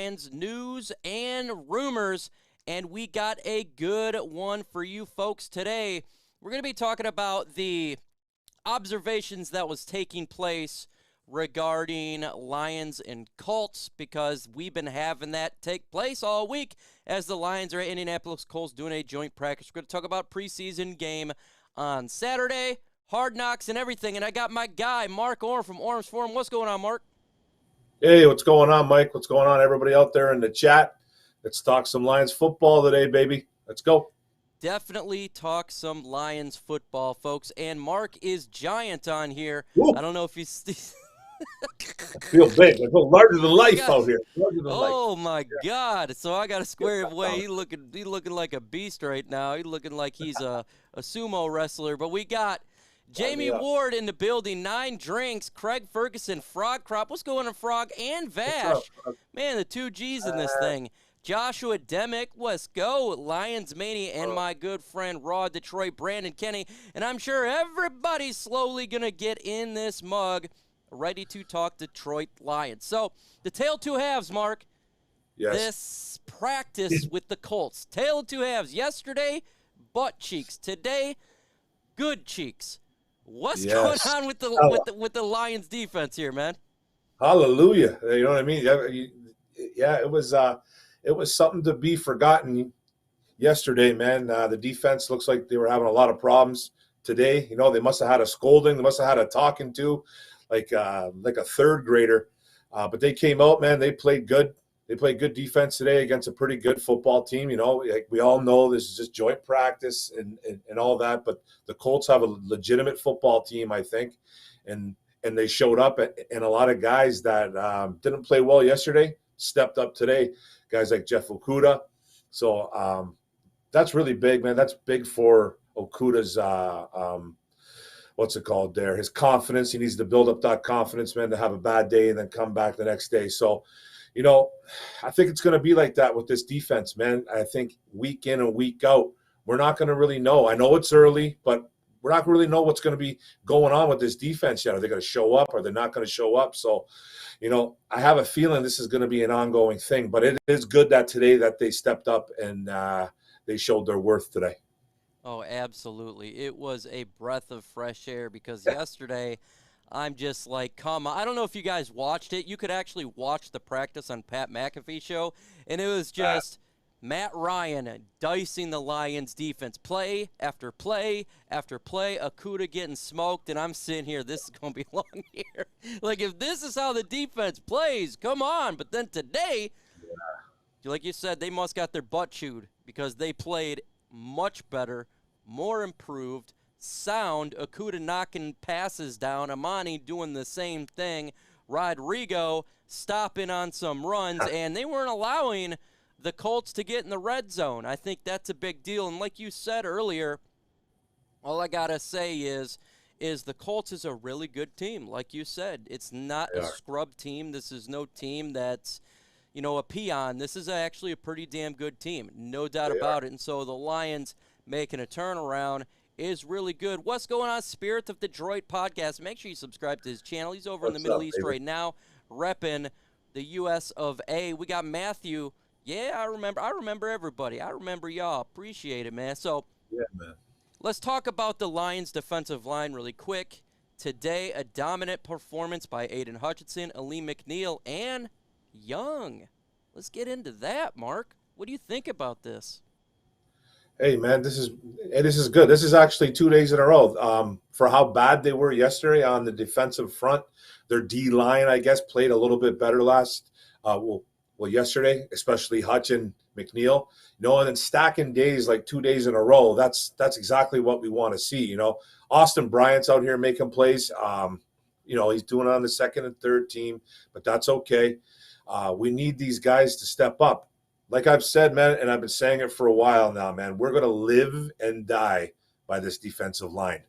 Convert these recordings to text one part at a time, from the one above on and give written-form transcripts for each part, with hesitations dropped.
Lions news and rumors, and we got a good one for you folks today. We're going to be talking about the observations that was taking place regarding Lions and Colts, because we've been having that take place all week as the Lions are at Indianapolis Colts doing a joint practice. We're going to talk about preseason game on Saturday, Hard Knocks and everything, and I got my guy, Mark Orm from Orm's Forum. What's going on, Mark? Hey, what's going on, Mike? What's going on, everybody out there in the chat? Let's talk some Lions football today, baby. Let's go. Definitely talk some Lions football, folks. And Mark is giant on here. Ooh. I don't know if he's... I feel big. I feel larger than life out here. Oh, my God. So I got to square him away. He's looking like a beast right now. He's looking like he's a sumo wrestler. But we got Jamie Ward in the building, 9 drinks, Craig Ferguson, Frog Crop. What's going on, Frog? And Vash. Man, the 2 G's in this thing. Joshua Demick, let's go. Lions Mania, and my good friend Raw Detroit, Brandon Kenny. And I'm sure everybody's slowly going to get in this mug, ready to talk Detroit Lions. So, the tale 2 halves, Mark. Yes. This practice with the Colts. Tale of 2 halves. Yesterday, butt cheeks. Today, good cheeks. What's going on with the Lions defense here, man? Hallelujah. You know what I mean? Yeah, it was something to be forgotten yesterday, man. The defense looks like they were having a lot of problems today. You know, they must have had a scolding. They must have had a talking to, like a 3rd grader. But they came out, man. They played good. They played good defense today against a pretty good football team. You know, like we all know this is just joint practice and all that. But the Colts have a legitimate football team, I think. And they showed up. And a lot of guys that didn't play well yesterday stepped up today. Guys like Jeff Okudah. So that's really big, man. That's big for Okudah's, what's it called there? His confidence. He needs to build up that confidence, man, to have a bad day and then come back the next day. So, you know, I think it's going to be like that with this defense, man. I think week in and week out, we're not going to really know. I know it's early, but we're not going to really know what's going to be going on with this defense yet. Are they going to show up? Are they not going to show up? So, you know, I have a feeling this is going to be an ongoing thing, but it is good that today that they stepped up and they showed their worth today. Oh, absolutely. It was a breath of fresh air because yesterday I'm just like, come on. I don't know if you guys watched it. You could actually watch the practice on Pat McAfee show, and it was just Matt Ryan dicing the Lions defense play after play after play. Okudah getting smoked, and I'm sitting here. This is going to be a long year. Like, if this is how the defense plays, come on. But then today, like you said, they must got their butt chewed because they played much better, more improved, sound. Okudah knocking passes down. Amani doing the same thing. Rodrigo stopping on some runs, and they weren't allowing the Colts to get in the red zone. I think that's a big deal. And like you said earlier, all I got to say is the Colts is a really good team. Like you said, it's not a scrub team. This is no team that's, you know, a peon. This is actually a pretty damn good team. No doubt about it. And so the Lions making a turnaround is really good. What's going on, Spirit of Detroit podcast? Make sure you subscribe to his channel. He's over in the Middle East right now, repping the U.S. of A. We got Matthew. Yeah, I remember everybody. I remember y'all. Appreciate it, man. So, man. Let's talk about the Lions' defensive line really quick. Today, a dominant performance by Aiden Hutchinson, Ali McNeil, and Young. Let's get into that, Mark. What do you think about this? Hey, man, this is good. This is actually 2 days in a row. For how bad they were yesterday on the defensive front, their D-line, I guess, played a little bit better yesterday, especially Hutch and McNeil. You know, and then stacking days like 2 days in a row, that's exactly what we want to see. You know, Austin Bryant's out here making plays. You know, he's doing it on the 2nd and 3rd team, but that's okay. We need these guys to step up. Like I've said, man, and I've been saying it for a while now, man, we're going to live and die by this defensive line.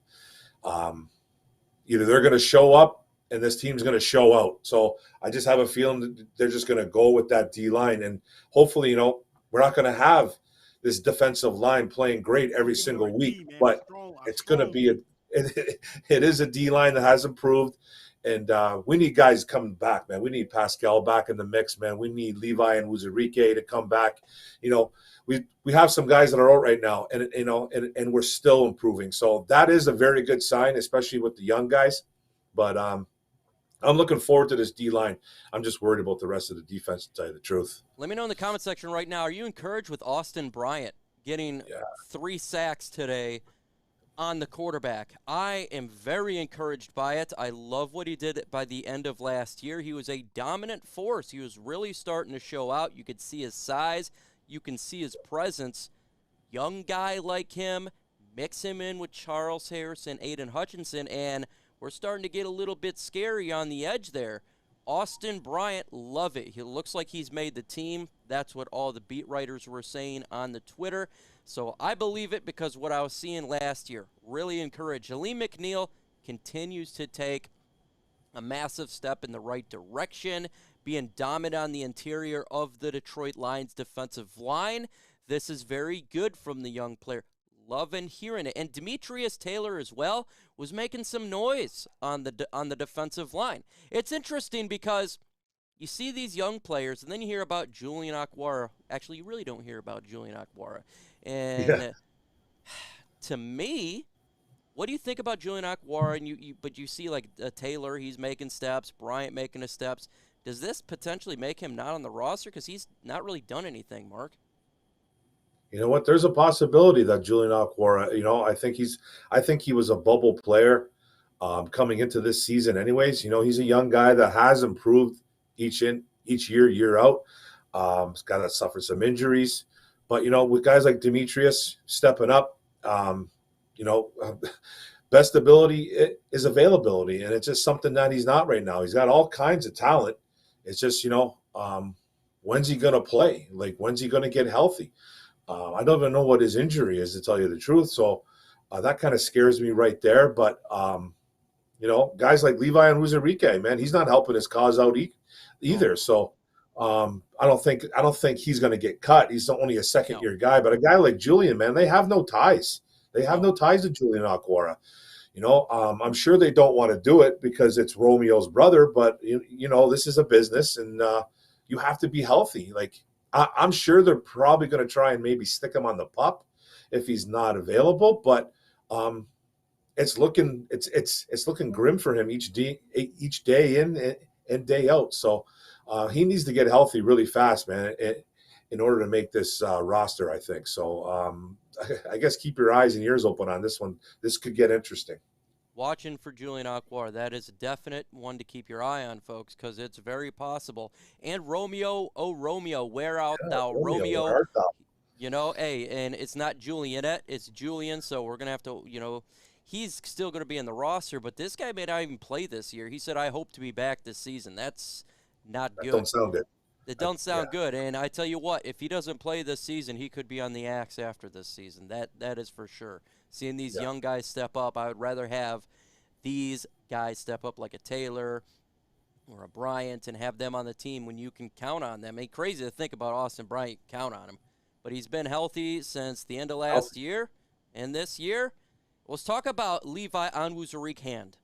Either they're going to show up and this team's going to show out. So I just have a feeling that they're just going to go with that D-line. And hopefully, you know, we're not going to have this defensive line playing great every single week, but it's going to be it is a D-line that has improved. And we need guys coming back, man. We need Pascal back in the mix, man. We need Levi and Uzurike to come back. You know, we have some guys that are out right now, and you know, and we're still improving. So that is a very good sign, especially with the young guys. But I'm looking forward to this D-line. I'm just worried about the rest of the defense, to tell you the truth. Let me know in the comment section right now, are you encouraged with Austin Bryant getting 3 sacks today on the quarterback? I am very encouraged by it. I love what he did by the end of last year. He was a dominant force. He was really starting to show out. You could see his size. You can see his presence. Young guy like him, mix him in with Charles Harrison, Aiden Hutchinson, and we're starting to get a little bit scary on the edge there. Austin Bryant, love it. He looks like he's made the team. That's what all the beat writers were saying on the Twitter. So I believe it because what I was seeing last year, really encouraged. Aleem McNeil continues to take a massive step in the right direction, being dominant on the interior of the Detroit Lions defensive line. This is very good from the young player. Loving hearing it. And Demetrius Taylor as well was making some noise on the defensive line. It's interesting because you see these young players, and then you hear about Julian Okwara. Actually, you really don't hear about Julian Okwara. And to me, what do you think about Julian Okwara? And but you see like Taylor, he's making steps, Bryant making his steps. Does this potentially make him not on the roster because he's not really done anything, Mark? You know what? There's a possibility that Julian Okwara, you know, I think he was a bubble player coming into this season anyways. You know, he's a young guy that has improved each year out. He's got to suffer some injuries. But, you know, with guys like Demetrius stepping up, you know, best ability is availability. And it's just something that he's not right now. He's got all kinds of talent. It's just, you know, when's he going to play? Like, when's he going to get healthy? I don't even know what his injury is, to tell you the truth. So that kind of scares me right there. But, you know, guys like Levi and Uzurike, man, he's not helping his cause out either. So I don't think he's going to get cut. He's only a second-year guy. But a guy like Julian, man, they have no ties. They have no ties to Julian Okwara. You know, I'm sure they don't want to do it because it's Romeo's brother. But, you know, this is a business, and you have to be healthy. Like, I'm sure they're probably going to try and maybe stick him on the pup if he's not available, but it's looking grim for him each day in and day out. So he needs to get healthy really fast, man, in order to make this roster, I think. So I guess keep your eyes and ears open on this one. This could get interesting. Watching for Julian Okwara. That is a definite one to keep your eye on, folks, because it's very possible. And Romeo, oh, Romeo, where art thou? Romeo, you know, hey, and it's not Julianette, it's Julian, so we're going to have to, you know, he's still going to be in the roster, but this guy may not even play this year. He said, I hope to be back this season. That's not good. That don't sound good. It don't sound good, and I tell you what, if he doesn't play this season, he could be on the axe after this season. That is for sure. Seeing these young guys step up, I would rather have these guys step up like a Taylor or a Bryant and have them on the team when you can count on them. I mean, crazy to think about Austin Bryant, count on him. But he's been healthy since the end of last year and this year. Let's talk about Levi Onwuzurike.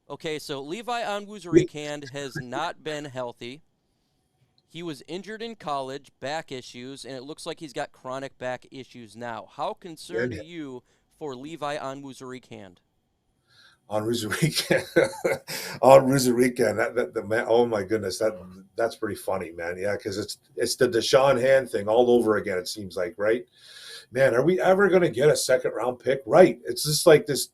Okay, so Levi Onwuzurike has not been healthy. He was injured in college, back issues, and it looks like he's got chronic back issues now. How concerned are you for Levi Onwuzurike? Onwuzurike, that man. Oh my goodness, that's pretty funny, man. Yeah, because it's the Deshaun Hand thing all over again. It seems like, right? Man, are we ever going to get a second-round pick right? It's just like this.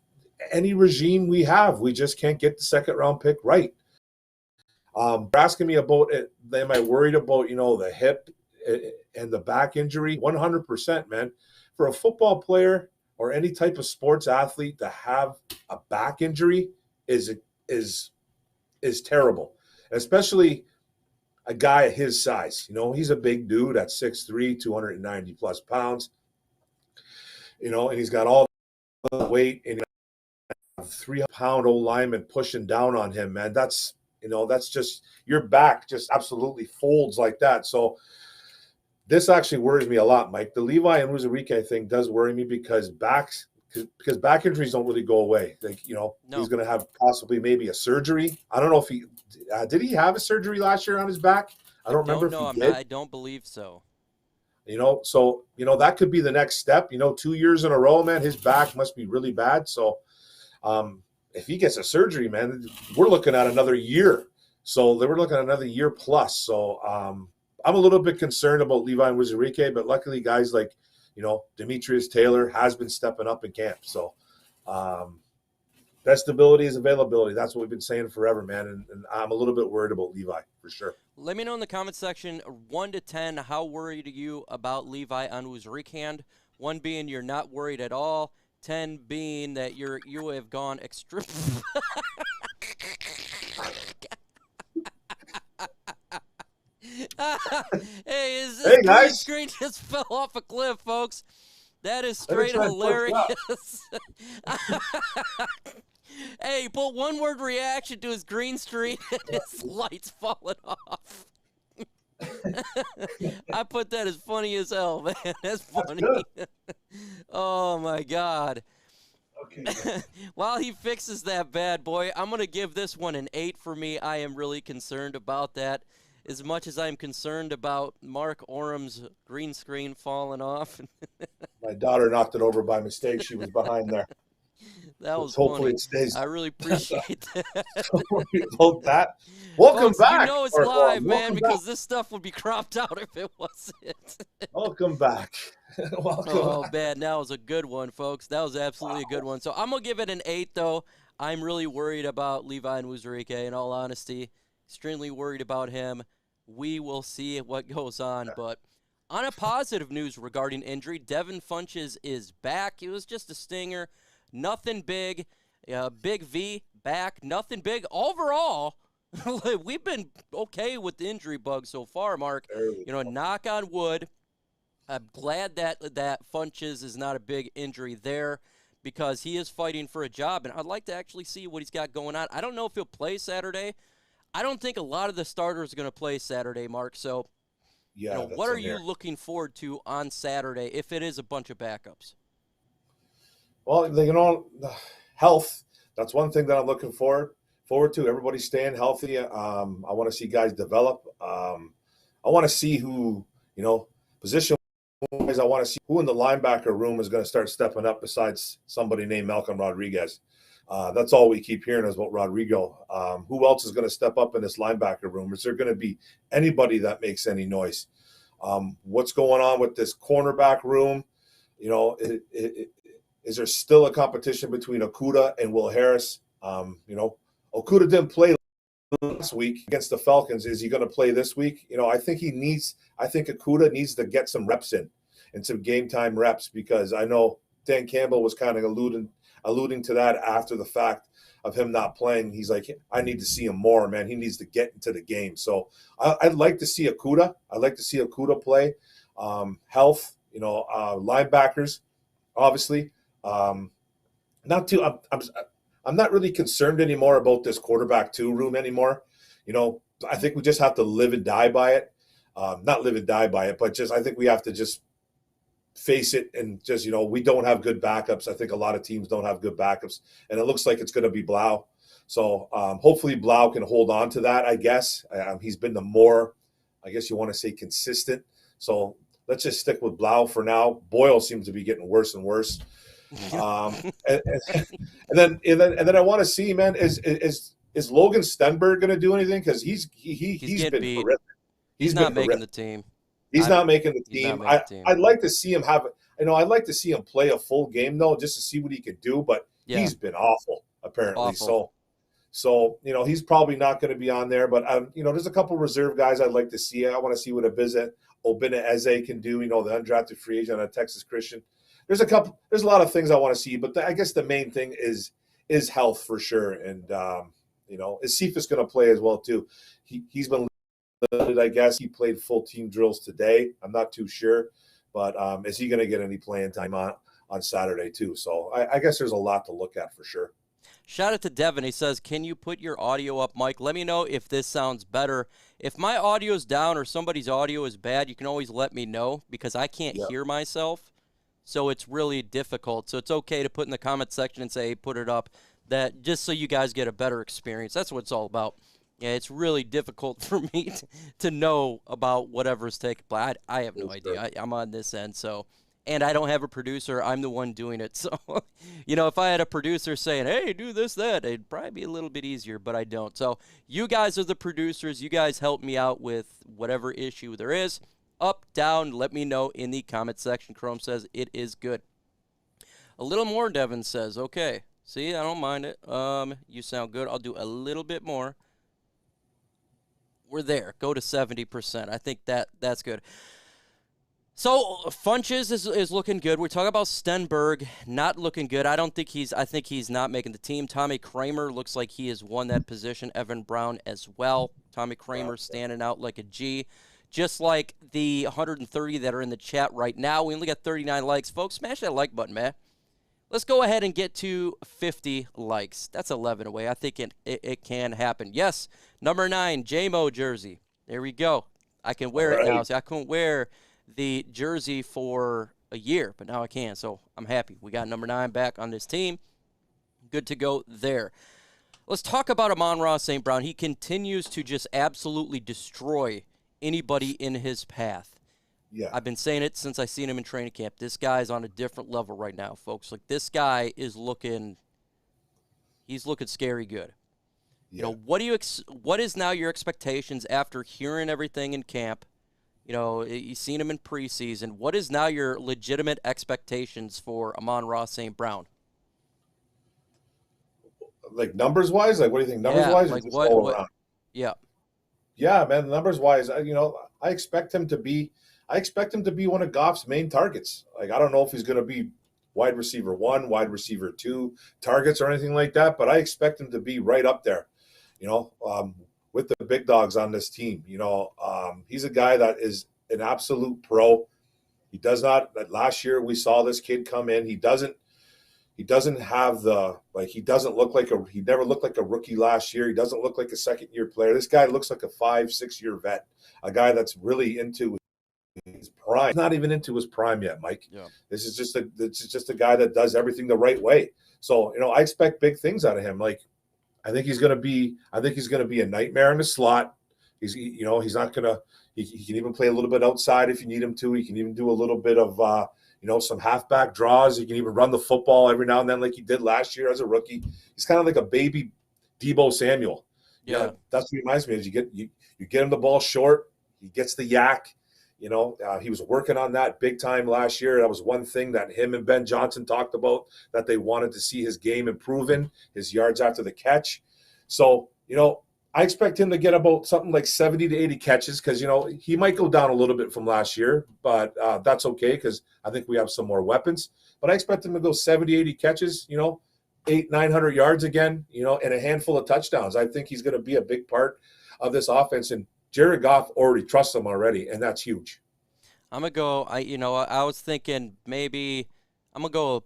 Any regime we have, we just can't get the second-round pick right. Asking me about it, am I worried about, you know, the hip and the back injury? 100%, man. For a football player or any type of sports athlete to have a back injury is terrible, especially a guy at his size. You know, he's a big dude at 6'3", 290 plus pounds. You know, and he's got all the weight, and 300-pound old lineman pushing down on him, man. That's just your back just absolutely folds like that. So this actually worries me a lot, Mike. The Levi and Uzurike thing does worry me because backs because back injuries don't really go away. Like, No. he's going to have possibly maybe a surgery. I don't know if he did he have a surgery last year on his back? I don't remember if he did. I don't believe so. So that could be the next step. 2 years in a row, man, his back must be really bad. So if he gets a surgery, man, we're looking at another year. So we're looking at another year plus. So I'm a little bit concerned about Levi Onwuzurike, but luckily guys like, Demetrius Taylor has been stepping up in camp. So best ability is availability. That's what we've been saying forever, man. And I'm a little bit worried about Levi for sure. Let me know in the comment section, 1 to 10, how worried are you about Levi Onwuzurike? 1 being you're not worried at all. 10 being that you have gone extreme. Hey, guys. Screen just fell off a cliff, folks. That is straight hilarious. Hey, put one word reaction to his green screen and his lights falling off. I put that as funny as hell, man. That's funny. Oh, my God. Okay. While he fixes that bad boy, I'm going to give this one an 8 for me. I am really concerned about that. As much as I'm concerned about Mark Orum's green screen falling off. My daughter knocked it over by mistake. She was behind there. That was hopefully funny. It stays. I really appreciate that. About that. Welcome back. You know it's live, man, because this stuff would be cropped out if it wasn't. Welcome back. Oh, man, that was a good one, folks. That was absolutely a good one. So I'm going to give it an 8, though. I'm really worried about Levi Onwuzurike, in all honesty. Extremely worried about him. We will see what goes on. But on a positive news regarding injury, Devin Funchess is back. It was just a stinger. Nothing big. Big V back. Nothing big. Overall, we've been okay with the injury bug so far, Mark. Knock on wood. I'm glad that Funchess is not a big injury there because he is fighting for a job, and I'd like to actually see what he's got going on. I don't know if he'll play Saturday. I don't think a lot of the starters are going to play Saturday, Mark. So, what are you looking forward to on Saturday if it is a bunch of backups? Well, health. That's one thing that I'm looking forward to. Everybody's staying healthy. I want to see guys develop. I want to see who, position-wise, I want to see who in the linebacker room is going to start stepping up besides somebody named Malcolm Rodriguez. That's all we keep hearing is about Rodrigo. Who else is going to step up in this linebacker room? Is there going to be anybody that makes any noise? What's going on with this cornerback room? Is there still a competition between Okudah and Will Harris? Okudah didn't play last week against the Falcons. Is he going to play this week? I think Okudah needs to get some reps in and some game time reps because I know Dan Campbell was kind of alluding to that after the fact of him not playing. He's like, I need to see him more, man. He needs to get into the game. So I'd like to see Okudah. I'd like to see Okudah play. Health, linebackers, obviously. I'm not really concerned anymore about this quarterback 2 room anymore. I think we just have to live and die by it. Not live and die by it, but I think we have to just face it and we don't have good backups. I think a lot of teams don't have good backups, and it looks like it's going to be Blau. So hopefully Blau can hold on to that, I guess. He's been the more, I guess you want to say, consistent. So let's just stick with Blau for now. Boyle seems to be getting worse and worse. And then I want to see, man, is Logan Stenberg going to do anything? Because he's been beat. horrific. He's not making the team. He's not making the team. I'd like to see him I'd like to see him play a full game though, just to see what he can do. But he's been awful apparently. Awful. So he's probably not going to be on there. But there's a couple reserve guys I'd like to see. I want to see what Obinna Eze can do. The undrafted free agent at Texas Christian. There's a lot of things I want to see, but I guess the main thing is health for sure. And is Cephas going to play as well too? He's been limited, I guess. He played full team drills today. I'm not too sure, but is he going to get any playing time on Saturday too? So I guess there's a lot to look at for sure. Shout out to Devin. He says, can you put your audio up, Mike? Let me know if this sounds better. If my audio is down or somebody's audio is bad, you can always let me know because I can't hear myself. so it's really difficult. So it's okay to put in the comment section and say, hey, put it up, that just so you guys get a better experience. That's what it's all about. Yeah, it's really difficult for me to know about whatever's taking place. I have no idea. I'm on this end, so. And I don't have a producer. I'm the one doing it. So, if I had a producer saying, hey, do this, that, it'd probably be a little bit easier, but I don't. So you guys are the producers. You guys help me out with whatever issue there is. Up, down, let me know in the comment section. Chrome says it is good. A little more, Devin says. Okay. See, I don't mind it. You sound good. I'll do a little bit more. We're there. Go to 70%. I think that's good. So Funches is looking good. We're talking about Stenberg not looking good. I think he's not making the team. Tommy Kramer looks like he has won that position. Evan Brown as well. Tommy Kramer standing out like a G. Just like the 130 that are in the chat right now. We only got 39 likes. Folks, smash that like button, man. Let's go ahead and get to 50 likes. That's 11 away. I think it can happen. Yes, number 9, J-Mo jersey. There we go. I can wear it now. See, I couldn't wear the jersey for a year, but now I can, so I'm happy. We got number 9 back on this team. Good to go there. Let's talk about Amon-Ra St. Brown. He continues to just absolutely destroy anybody in his path. Yeah. I've been saying it since I seen him in training camp. This guy's on a different level right now, folks. Like, this guy is looking scary good. Yeah. What is now your expectations after hearing everything in camp? You've seen him in preseason. What is now your legitimate expectations for Amon-Ra St. Brown? Like numbers-wise? Like, what do you think numbers-wise? Like just what? all around? Yeah. Yeah, man, numbers-wise, I expect him to be one of Goff's main targets. Like, I don't know if he's going to be wide receiver 1, wide receiver 2 targets or anything like that, but I expect him to be right up there, with the big dogs on this team. He's a guy that is an absolute pro. He does not. Last year we saw this kid come in. He doesn't have he never looked like a rookie last year. He doesn't look like a second-year player. This guy looks like a 5-6 year vet, a guy that's really into his prime. He's not even into his prime yet, Mike. Yeah. This is just a guy that does everything the right way. So, I expect big things out of him. Like, I think he's going to be a nightmare in the slot. He's not going to, he can even play a little bit outside if you need him to. He can even do a little bit of, some halfback draws. He can even run the football every now and then like he did last year as a rookie. He's kind of like a baby Deebo Samuel. Yeah. That's what he reminds me of. You get him the ball short, he gets the yak. He was working on that big time last year. That was one thing that him and Ben Johnson talked about, that they wanted to see his game improving, his yards after the catch. So, I expect him to get about something like 70 to 80 catches because, he might go down a little bit from last year, but that's okay because I think we have some more weapons. But I expect him to go 70, 80 catches, 800-900 yards again, and a handful of touchdowns. I think he's going to be a big part of this offense. And Jared Goff already trusts him already, and that's huge. I'm going to go, I was thinking maybe I'm going to go,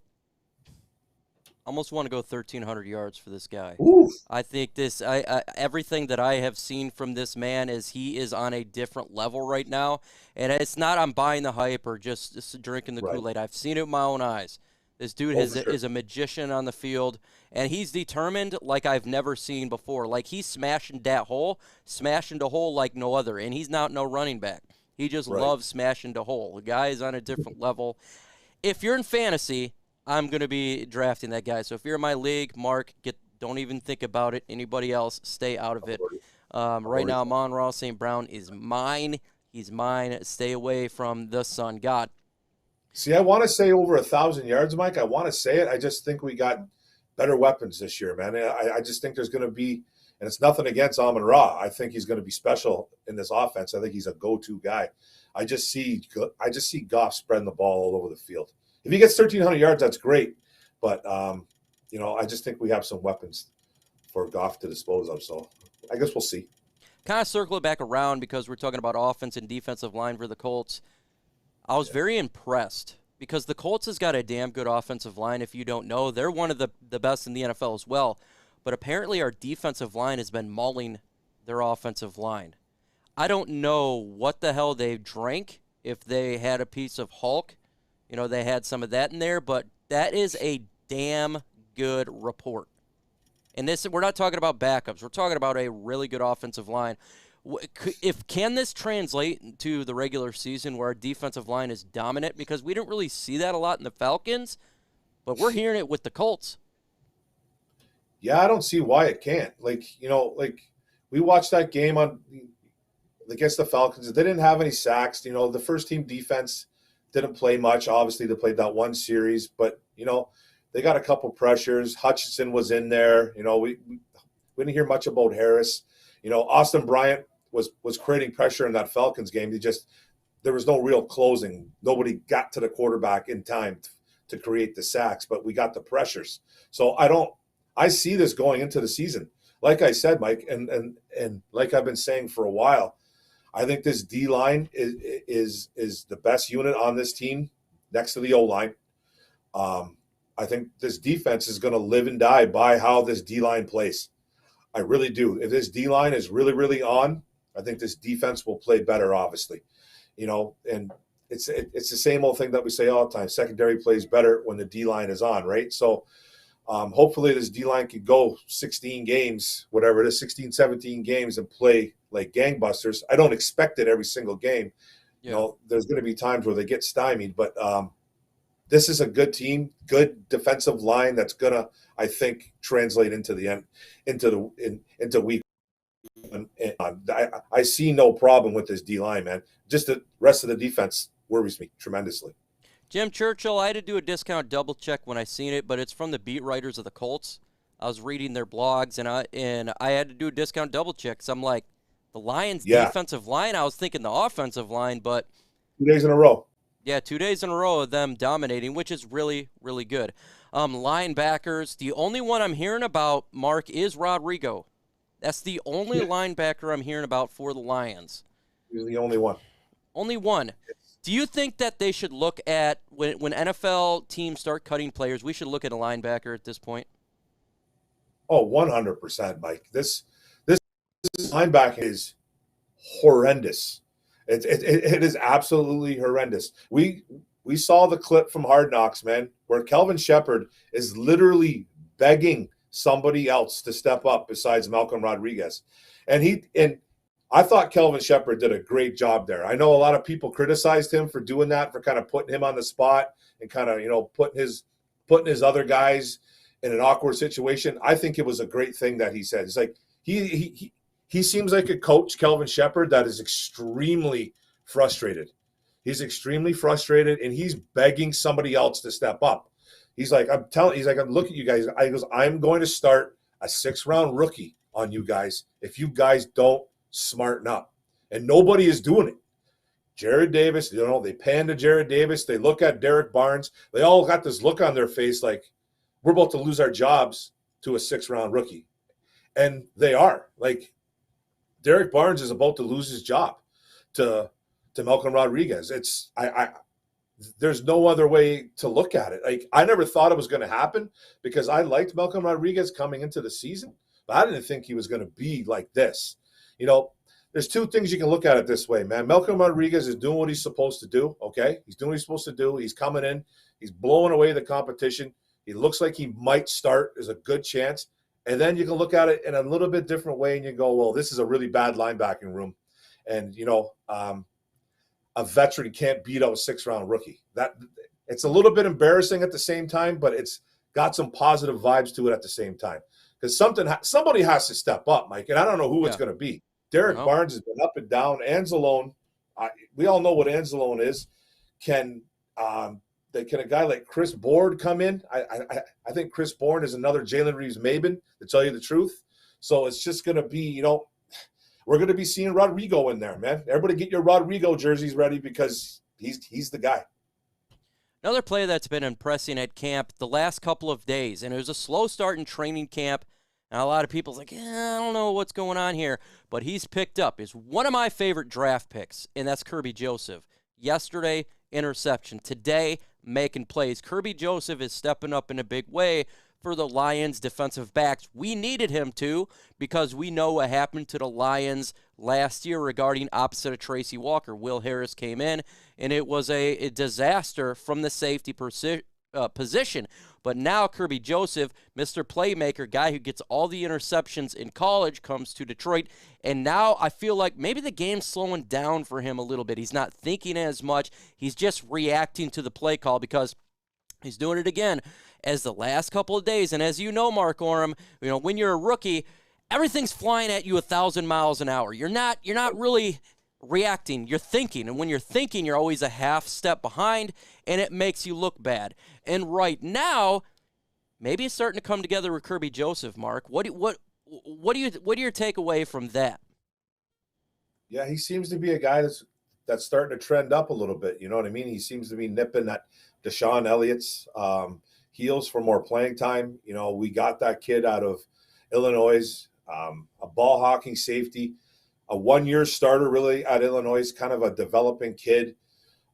almost want to go 1,300 yards for this guy. Ooh. I think everything that I have seen from this man is he is on a different level right now. And it's not I'm buying the hype or just drinking the Kool-Aid. I've seen it with my own eyes. This dude is a magician on the field, and he's determined like I've never seen before. Like, he's smashing the hole like no other, and he's not no running back. He just loves smashing the hole. The guy is on a different level. If you're in fantasy, I'm going to be drafting that guy. So if you're in my league, Mark, don't even think about it. Anybody else, stay out of it. Right now, Amon-Ra St. Brown is mine. He's mine. Stay away from the Sun God. See, I want to say over 1,000 yards, Mike. I want to say it. I just think we got better weapons this year, man. I just think there's going to be, and it's nothing against Amon-Ra. I think he's going to be special in this offense. I think he's a go-to guy. I just see Goff spreading the ball all over the field. If he gets 1,300 yards, that's great. But, I just think we have some weapons for Goff to dispose of. So I guess we'll see. Kind of circle it back around because we're talking about offense and defensive line for the Colts. I was very impressed because the Colts has got a damn good offensive line. If you don't know, they're one of the best in the NFL as well. But apparently our defensive line has been mauling their offensive line. I don't know what the hell they drank, if they had a piece of Hulk They had some of that in there, but that is a damn good report. And we're not talking about backups. We're talking about a really good offensive line. Can this translate to the regular season where our defensive line is dominant? Because we didn't really see that a lot in the Falcons, but we're hearing it with the Colts. Yeah, I don't see why it can't. We watched that game against the Falcons. They didn't have any sacks. The first team defense didn't play much. Obviously, they played that one series, but they got a couple pressures. Hockenson was in there. We didn't hear much about Harris. Austin Bryant was creating pressure in that Falcons game. There was no real closing. Nobody got to the quarterback in time to create the sacks, but we got the pressures. So I see this going into the season. Like I said, Mike, and like I've been saying for a while, I think this D-line is the best unit on this team next to the O-line. I think this defense is going to live and die by how this D-line plays. I really do. If this D-line is really, really on, I think this defense will play better, obviously. And it's the same old thing that we say all the time. Secondary plays better when the D-line is on, right? So hopefully this D-line can go 16 games, whatever it is, 16, 17 games and play like gangbusters. I don't expect it every single game. Yeah. There's going to be times where they get stymied, but this is a good team, good defensive line that's going to, I think, translate into the end, into week. I see no problem with this D-line, man. Just the rest of the defense worries me tremendously. Jim Churchill, I had to do a discount double check when I seen it, but it's from the beat writers of the Colts. I was reading their blogs, and I had to do a discount double check. So I'm like, the Lions' defensive line, I was thinking the offensive line, but 2 days in a row. Yeah, 2 days in a row of them dominating, which is really, really good. Linebackers, the only one I'm hearing about, Mark, is Rodrigo. That's the only linebacker I'm hearing about for the Lions. He's the only one. Only one. Do you think that they should look at, when NFL teams start cutting players, we should look at a linebacker at this point? Oh, 100%, Mike. This linebacker is horrendous. It is absolutely horrendous. We saw the clip from Hard Knocks, man, where Kelvin Shepherd is literally begging somebody else to step up besides Malcolm Rodriguez. And I thought Kelvin Shepherd did a great job there. I know a lot of people criticized him for doing that, for kind of putting him on the spot and kind of, putting his other guys in an awkward situation. I think it was a great thing that he said. It's like he seems like a coach, Kelvin Shepherd, that is extremely frustrated. He's extremely frustrated, and he's begging somebody else to step up. He's like, I'm look at you guys. I goes, I'm going to start a 6th-round rookie on you guys if you guys don't smarten up. And nobody is doing it. Jared Davis, they pan to Jared Davis. They look at Derek Barnes. They all got this look on their face like, we're about to lose our jobs to a 6th-round rookie. And they are. Like, Derek Barnes is about to lose his job to Malcolm Rodriguez. There's no other way to look at it. Like, I never thought it was going to happen because I liked Malcolm Rodriguez coming into the season, but I didn't think he was going to be like this. There's two things you can look at it this way, man. Malcolm Rodriguez is doing what he's supposed to do, okay? He's doing what he's supposed to do. He's coming in. He's blowing away the competition. He looks like he might start. There's a good chance. And then you can look at it in a little bit different way and you go, well, this is a really bad linebacking room. And, a veteran can't beat out a 6th-round rookie. It's a little bit embarrassing at the same time, but it's got some positive vibes to it at the same time. Because somebody has to step up, Mike, and I don't know who it's going to be. Derek Barnes has been up and down. Anzalone, we all know what Anzalone is. Can a guy like Chris Board come in? I think Chris Bourne is another Jalen Reeves-Maben, to tell you the truth. So it's just going to be, we're going to be seeing Rodrigo in there, man. Everybody get your Rodrigo jerseys ready because he's the guy. Another player that's been impressing at camp the last couple of days, and it was a slow start in training camp, and a lot of people's like, I don't know what's going on here, but he's picked up. Is one of my favorite draft picks, and that's Kirby Joseph. Yesterday, interception. Today, making plays. Kirby Joseph is stepping up in a big way for the Lions defensive backs. We needed him to, because we know what happened to the Lions last year regarding opposite of Tracy Walker. Will Harris came in, and it was a disaster from the safety position. But now Kirby Joseph, Mr. Playmaker, guy who gets all the interceptions in college, comes to Detroit. And now I feel like maybe the game's slowing down for him a little bit. He's not thinking as much. He's just reacting to the play call, because he's doing it again as the last couple of days. And as you know, Mark Orem, when you're a rookie, everything's flying at you 1,000 miles an hour. You're not really reacting. You're thinking. And when you're thinking, you're always a half step behind, and it makes you look bad. And right now, maybe it's starting to come together with Kirby Joseph, Mark. What do your takeaway from that? Yeah, he seems to be a guy that's starting to trend up a little bit. You know what I mean? He seems to be nipping at Deshaun Elliott's heels for more playing time. We got that kid out of Illinois, a ball hawking safety, a 1-year starter really at Illinois, kind of a developing kid.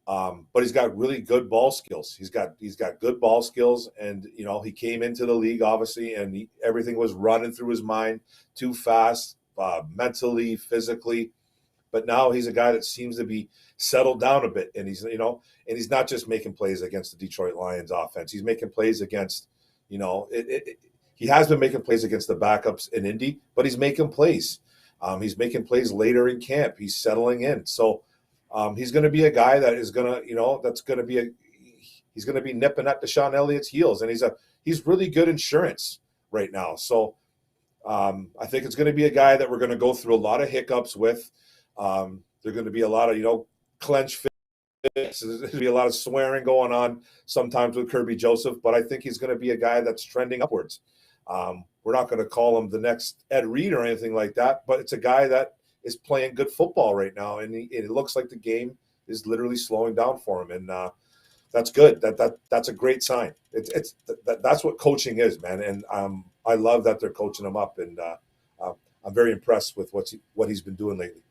But he's got really good ball skills. He's got good ball skills, and he came into the league obviously, and everything was running through his mind too fast, mentally, physically. But now he's a guy that seems to be settled down a bit, and he's he's not just making plays against the Detroit Lions offense. He's making plays against, he has been making plays against the backups in Indy, but he's making plays. He's making plays later in camp. He's settling in. So he's going to be a guy that is going to, he's going to be nipping at Deshaun Elliott's heels, and he's really good insurance right now. So I think it's going to be a guy that we're going to go through a lot of hiccups with. There's going to be a lot of, clench fists. There's going to be a lot of swearing going on sometimes with Kirby Joseph, but I think he's going to be a guy that's trending upwards. We're not going to call him the next Ed Reed or anything like that, but it's a guy that is playing good football right now, and it looks like the game is literally slowing down for him, and that's good. That's a great sign. That's what coaching is, man, and I love that they're coaching him up, and I'm very impressed with what he's been doing lately.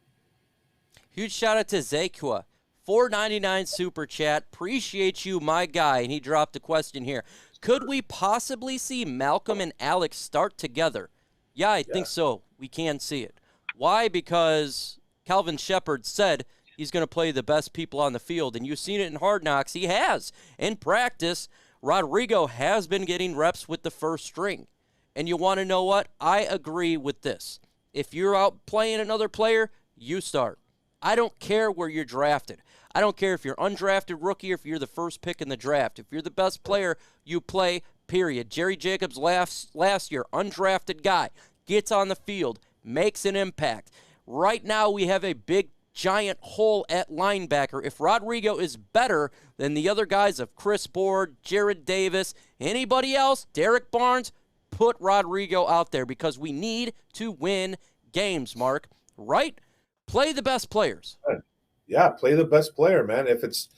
Huge shout out to Zakua, $4.99 super chat. Appreciate you, my guy. And he dropped a question here. Could we possibly see Malcolm and Alex start together? Yeah, I think so. We can see it. Why? Because Calvin Shepard said he's going to play the best people on the field, and you've seen it in Hard Knocks. He has. In practice, Rodrigo has been getting reps with the first string. And you want to know what? I agree with this. If you're out playing another player, you start. I don't care where you're drafted. I don't care if you're undrafted rookie or if you're the first pick in the draft. If you're the best player, you play, period. Jerry Jacobs last year, undrafted guy, gets on the field, makes an impact. Right now we have a big, giant hole at linebacker. If Rodrigo is better than the other guys of Chris Board, Jared Davis, anybody else, Derek Barnes, put Rodrigo out there because we need to win games, Mark. Right? Play the best players. Yeah, play the best player, man. If it's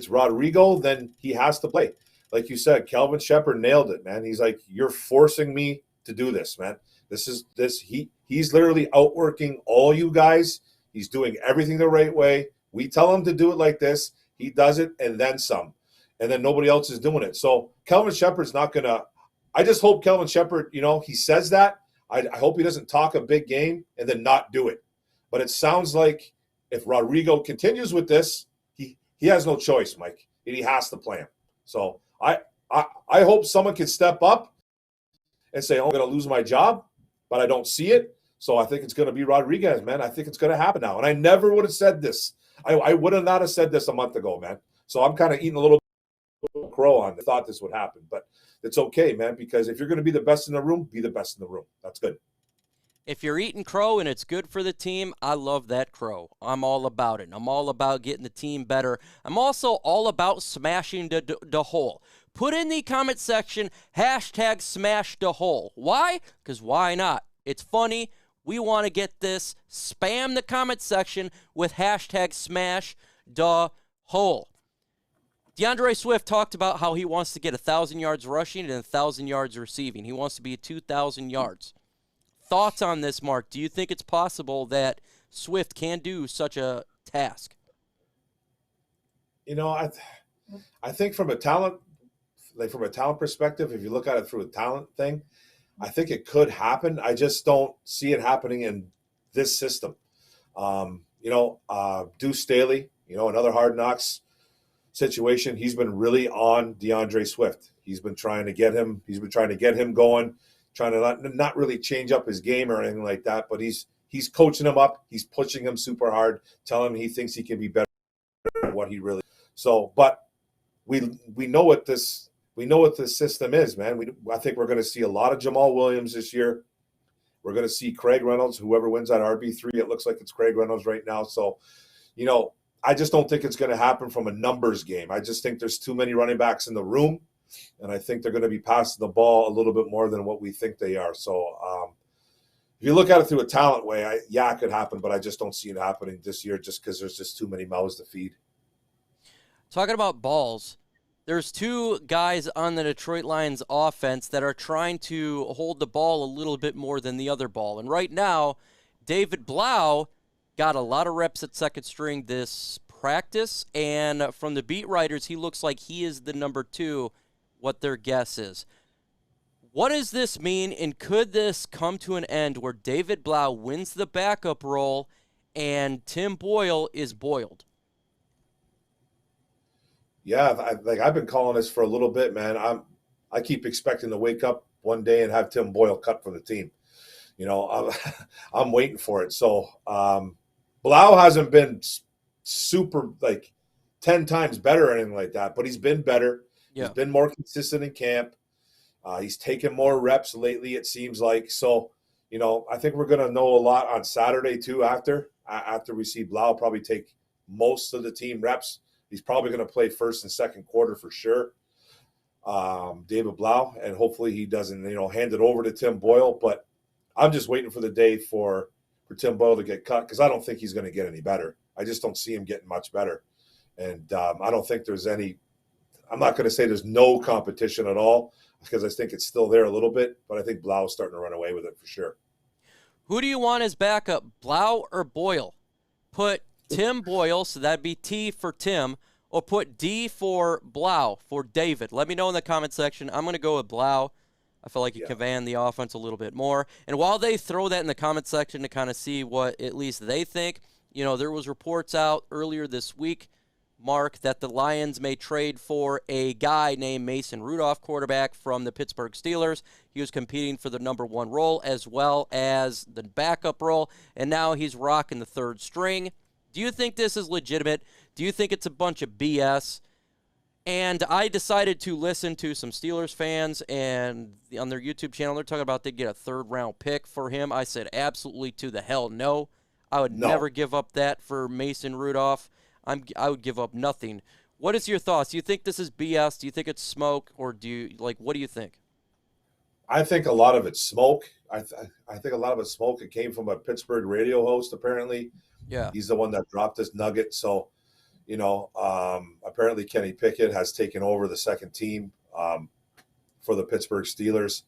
Rodrigo, then he has to play. Like you said, Calvin Shepard nailed it, man. He's like, you're forcing me to do this, man. He's literally outworking all you guys. He's doing everything the right way. We tell him to do it like this. He does it and then some. And then nobody else is doing it. So Calvin Shepard's not going to – I just hope Calvin Shepard, he says that. I hope he doesn't talk a big game and then not do it. But it sounds like if Rodrigo continues with this, he has no choice, Mike. He has to play him. So I hope someone can step up and say, I'm going to lose my job, but I don't see it. So I think it's going to be Rodriguez, man. I think it's going to happen now. And I never would have said this. I would have not have said this a month ago, man. So I'm kind of eating a little crow on the thought this would happen. But it's okay, man, because if you're going to be the best in the room, be the best in the room. That's good. If you're eating crow and it's good for the team, I love that crow. I'm all about it. I'm all about getting the team better. I'm also all about smashing the hole. Put in the comment section, #SmashTheHole. Why? Because why not? It's funny. We want to get this. Spam the comment section with #SmashTheHole. DeAndre Swift talked about how he wants to get 1,000 yards rushing and 1,000 yards receiving. He wants to be at 2,000 yards. Thoughts on this, Mark? Do you think it's possible that Swift can do such a task? I think from a talent like from a talent perspective, if you look at it through a talent thing, I think it could happen. I just don't see it happening in this system. Deuce Staley, another Hard Knocks situation. He's been really on DeAndre Swift. He's been trying to get him going, trying to not really change up his game or anything like that, but he's coaching him up. He's pushing him super hard, telling him he thinks he can be better than what he really. So, but we know what this system is, man. I think we're going to see a lot of Jamal Williams this year. We're going to see Craig Reynolds, whoever wins that RB3. It looks like it's Craig Reynolds right now. So, I just don't think it's going to happen from a numbers game. I just think there's too many running backs in the room, and I think they're going to be passing the ball a little bit more than what we think they are. So, if you look at it through a talent way, it could happen, but I just don't see it happening this year just because there's just too many mouths to feed. Talking about balls, there's two guys on the Detroit Lions offense that are trying to hold the ball a little bit more than the other ball. And right now, David Blau got a lot of reps at second string this practice. And from the beat writers, he looks like he is the number 2, what their guess is. What does this mean, and could this come to an end where David Blau wins the backup role and Tim Boyle is boiled? Yeah, I've been calling this for a little bit, man. I keep expecting to wake up one day and have Tim Boyle cut for the team. I'm waiting for it. So Blau hasn't been super 10 times better or anything like that, but he's been better. Yeah. He's been more consistent in camp. He's taken more reps lately, it seems like. So, I think we're going to know a lot on Saturday too. After we see Blau probably take most of the team reps. He's probably going to play first and second quarter for sure, David Blau, and hopefully he doesn't, hand it over to Tim Boyle. But I'm just waiting for the day for Tim Boyle to get cut because I don't think he's going to get any better. I just don't see him getting much better. And I don't think there's any – I'm not going to say there's no competition at all because I think it's still there a little bit, but I think Blau is starting to run away with it for sure. Who do you want as backup, Blau or Boyle? Put Tim Boyle, so that'd be T for Tim, or put D for Blau for David. Let me know in the comment section. I'm going to go with Blau. I feel like you command the offense a little bit more. And while they throw that in the comment section to kind of see what at least they think, there was reports out earlier this week, Mark, that the Lions may trade for a guy named Mason Rudolph, quarterback from the Pittsburgh Steelers. He was competing for the number 1 role as well as the backup role, and now he's rocking the third string. Do you think this is legitimate? Do you think it's a bunch of BS? And I decided to listen to some Steelers fans, and on their YouTube channel, they're talking about they'd get a third-round pick for him. I said absolutely to the hell no. I would never give up that for Mason Rudolph. I would give up nothing. What is your thoughts? Do you think this is BS? Do you think it's smoke? Or what do you think? I think a lot of it's smoke. I think a lot of it's smoke. It came from a Pittsburgh radio host, apparently. Yeah. He's the one that dropped this nugget. So, apparently Kenny Pickett has taken over the second team for the Pittsburgh Steelers.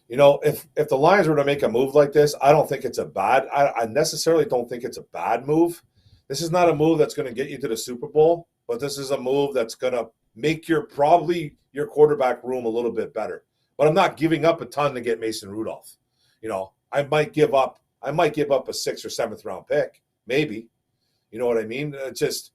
If the Lions were to make a move like this, I don't think it's I necessarily don't think it's a bad move. This is not a move that's going to get you to the Super Bowl, but this is a move that's going to make your quarterback room a little bit better. But I'm not giving up a ton to get Mason Rudolph. I might give up a 6th or 7th round pick, maybe. You know what I mean? It's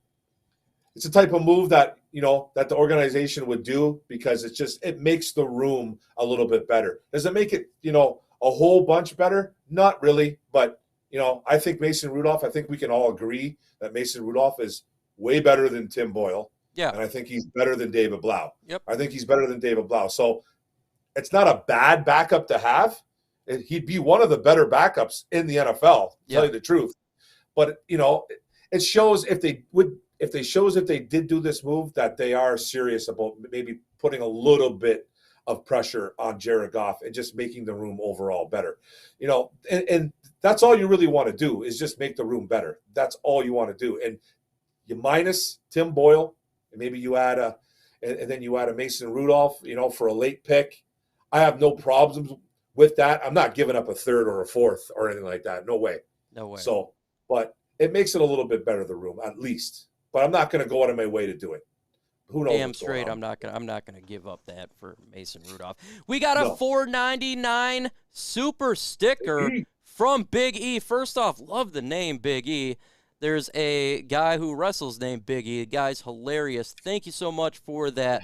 a type of move that, that the organization would do because it makes the room a little bit better. Does it make it, a whole bunch better? Not really, but I think Mason Rudolph, I think we can all agree that Mason Rudolph is way better than Tim Boyle. Yeah. And I think he's better than David Blau. Yep. I think he's better than David Blau. So it's not a bad backup to have. He'd be one of the better backups in the NFL, to tell you the truth. But, it shows if they did do this move that they are serious about maybe putting a little bit of pressure on Jared Goff and just making the room overall better. And that's all you really want to do is just make the room better. That's all you want to do. And you minus Tim Boyle, and maybe you add a Mason Rudolph, for a late pick. I have no problems with that. I'm not giving up a 3rd or a 4th or anything like that. No way. No way. So, but it makes it a little bit better, the room, at least. But I'm not going to go out of my way to do it. who knows Damn what's going straight, on. I'm not gonna give up that for Mason Rudolph. We got a No. $4.99 super sticker from Big E. First off, love the name Big E. There's a guy who wrestles named Big E. The guy's hilarious. Thank you so much for that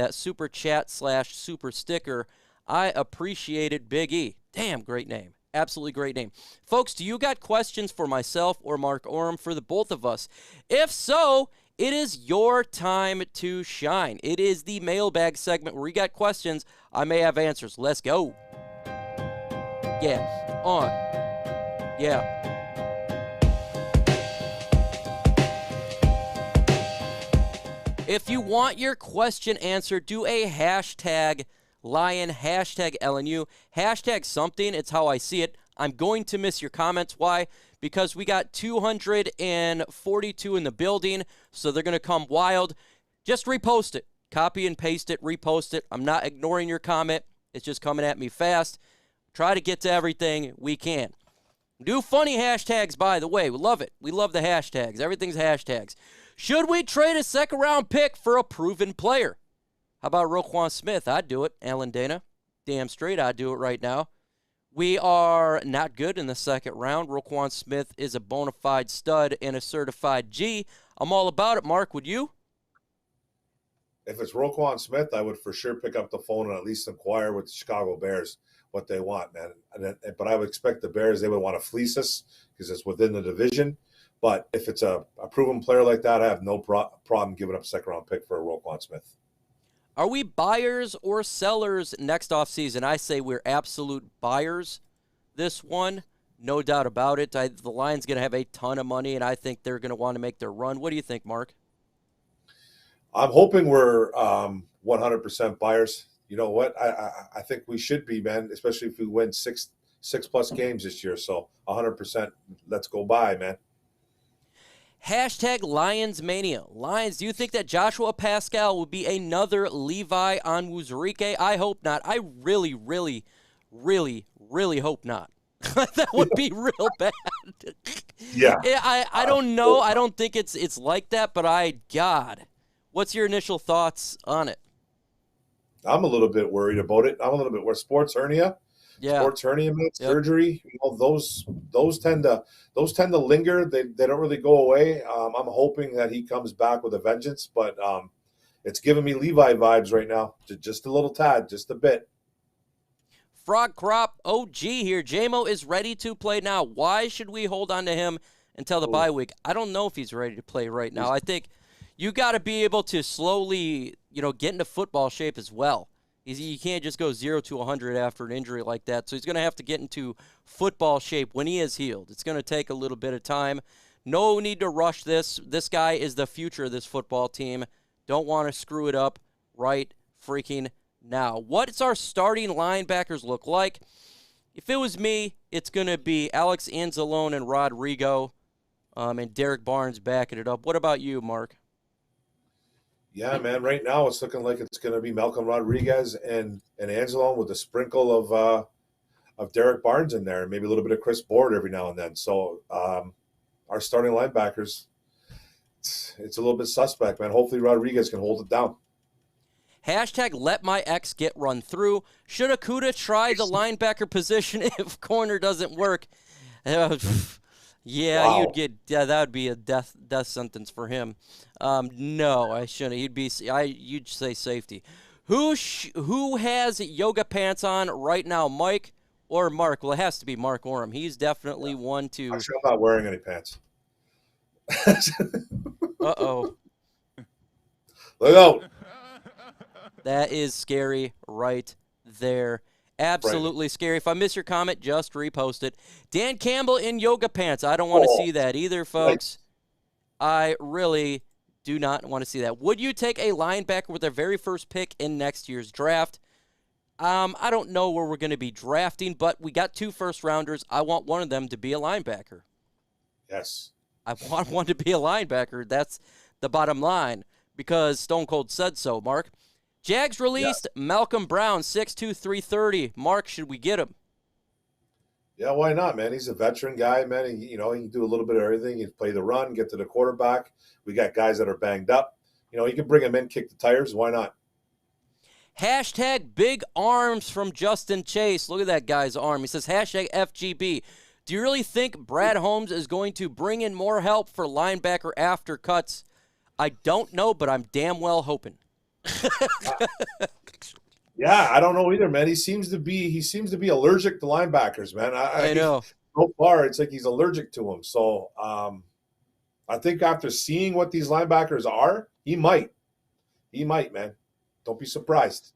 super chat / super sticker. I appreciate it, Big E. Damn, great name. Absolutely great name. Folks, do you got questions for myself or Mark Orem, for the both of us? If so, it is your time to shine. It is the mailbag segment where we got questions. I may have answers. Let's go. Yeah. On. Yeah. If you want your question answered, do a hashtag Lion, hashtag LNU, hashtag something. It's how I see it. I'm going to miss your comments. Why? Because we got 242 in the building, so they're going to come wild. Just repost it. Copy and paste it, repost it. I'm not ignoring your comment. It's just coming at me fast. Try to get to everything we can. Do funny hashtags, by the way. We love it. We love the hashtags. Everything's hashtags. Should we trade a second-round pick for a proven player? How about Roquan Smith? I'd do it. Alan Dana. Damn straight, I'd do it right now. We are not good in the second round. Roquan Smith is a bona fide stud and a certified G. I'm all about it. Mark, would you? If it's Roquan Smith, I would for sure pick up the phone and at least inquire with the Chicago Bears what they want, man. But I would expect the Bears, they would want to fleece us because it's within the division. But if it's a proven player like that, I have no problem giving up a second-round pick for a Roquan Smith. Are we buyers or sellers next offseason? I say we're absolute buyers this one. No doubt about it. The Lions going to have a ton of money, and I think they're going to want to make their run. What do you think, Mark? I'm hoping we're 100% buyers. You know what? I think we should be, man, especially if we win six plus games this year. So 100%, let's go buy, man. Hashtag Lions Mania. Lions, do you think that Joshua Pascal will be another Levi Onwuzurike? I hope not. I really, really, really, really hope not. That would be real bad. Yeah. I don't know. I don't think it's like that, but God. What's your initial thoughts on it? I'm a little bit worried about it. I'm a little bit worried. Sports hernia, surgery. You know, those tend to linger. They don't really go away. I'm hoping that he comes back with a vengeance, but it's giving me Levi vibes right now. Just a little tad, just a bit. Frog Crop OG here. JMO is ready to play now. Why should we hold on to him until the bye week? I don't know if he's ready to play right now. I think you got to be able to slowly, get into football shape as well. You can't just go 0 to 100 after an injury like that. So he's going to have to get into football shape when he is healed. It's going to take a little bit of time. No need to rush this. This guy is the future of this football team. Don't want to screw it up right freaking now. What does our starting linebackers look like? If it was me, it's going to be Alex Anzalone and Rodrigo, and Derek Barnes backing it up. What about you, Mark? Yeah, man. Right now, it's looking like it's going to be Malcolm Rodriguez and Anzalone with a sprinkle of Derek Barnes in there, and maybe a little bit of Chris Board every now and then. So our starting linebackers, it's a little bit suspect, man. Hopefully Rodriguez can hold it down. Hashtag let my ex get run through. Should Akuda try the linebacker position if corner doesn't work? Yeah, wow. That would be a death sentence for him. No, I shouldn't. You'd say safety. Who has yoga pants on right now, Mike or Mark? Well, it has to be Mark Orem. He's definitely one to. Actually, I'm not wearing any pants. Uh-oh. Look out. That is scary right there. Absolutely scary. If I miss your comment, just repost it. Dan Campbell in yoga pants. I don't want to see that either, folks. I really do not want to see that. Would you take a linebacker with their very first pick in next year's draft? I don't know where we're going to be drafting, but we got 2 first-rounders. I want one of them to be a linebacker. Yes. I want one to be a linebacker. That's the bottom line because Stone Cold said so, Mark. Jags released Malcolm Brown, 6'2", 330. Mark, should we get him? Yeah, why not, man? He's a veteran guy, man. He can do a little bit of everything. He can play the run, get to the quarterback. We got guys that are banged up. You can bring him in, kick the tires. Why not? Hashtag big arms from Justin Chase. Look at that guy's arm. He says, hashtag FGB. Do you really think Brad Holmes is going to bring in more help for linebacker after cuts? I don't know, but I'm damn well hoping. Yeah, I don't know either, man. He seems to be allergic to linebackers, man. I know. So far, it's like he's allergic to them. So I think after seeing what these linebackers are, he might. He might, man. Don't be surprised.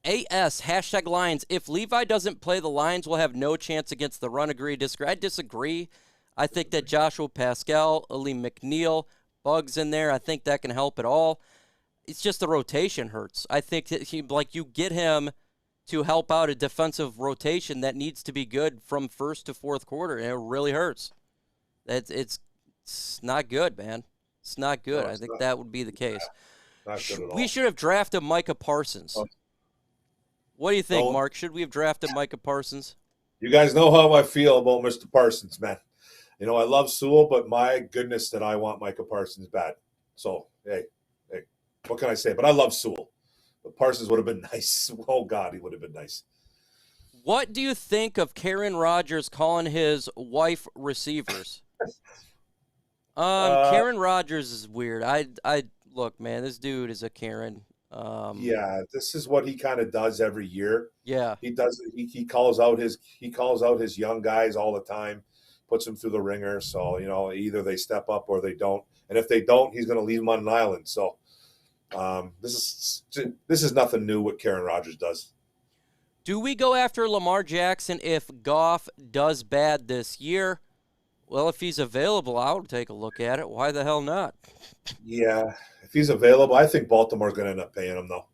AS, hashtag Lions. If Levi doesn't play, the Lions will have no chance against the run. Agree, disagree? I disagree. I think that Joshua Pascal, Ali McNeil, Bugs in there, I think that can help at all. It's just the rotation hurts. I think that you get him to help out a defensive rotation that needs to be good from first to fourth quarter, and it really hurts. It's not good, man. It's not good. No, I think not. that would be the case. Not good at all. We should have drafted Micah Parsons. What do you think, Mark? Should we have drafted Micah Parsons? You guys know how I feel about Mr. Parsons, man. I love Sewell, but my goodness that I want Micah Parsons bad. So, hey, what can I say? But I love Sewell. But Parsons would have been nice. Oh, God, he would have been nice. What do you think of Karen Rodgers calling his wife receivers? Karen Rodgers is weird. I look, man, this dude is a Karen. Yeah, this is what he kind of does every year. Yeah, he does. He calls out his young guys all the time, puts them through the ringer. So either they step up or they don't. And if they don't, he's going to leave them on an island. So this is nothing new what Karen Rodgers does. Do we go after Lamar Jackson if Goff does bad this year? Well, if he's available, I would take a look at it. Why the hell not? Yeah, if he's available, I think Baltimore's going to end up paying him, though.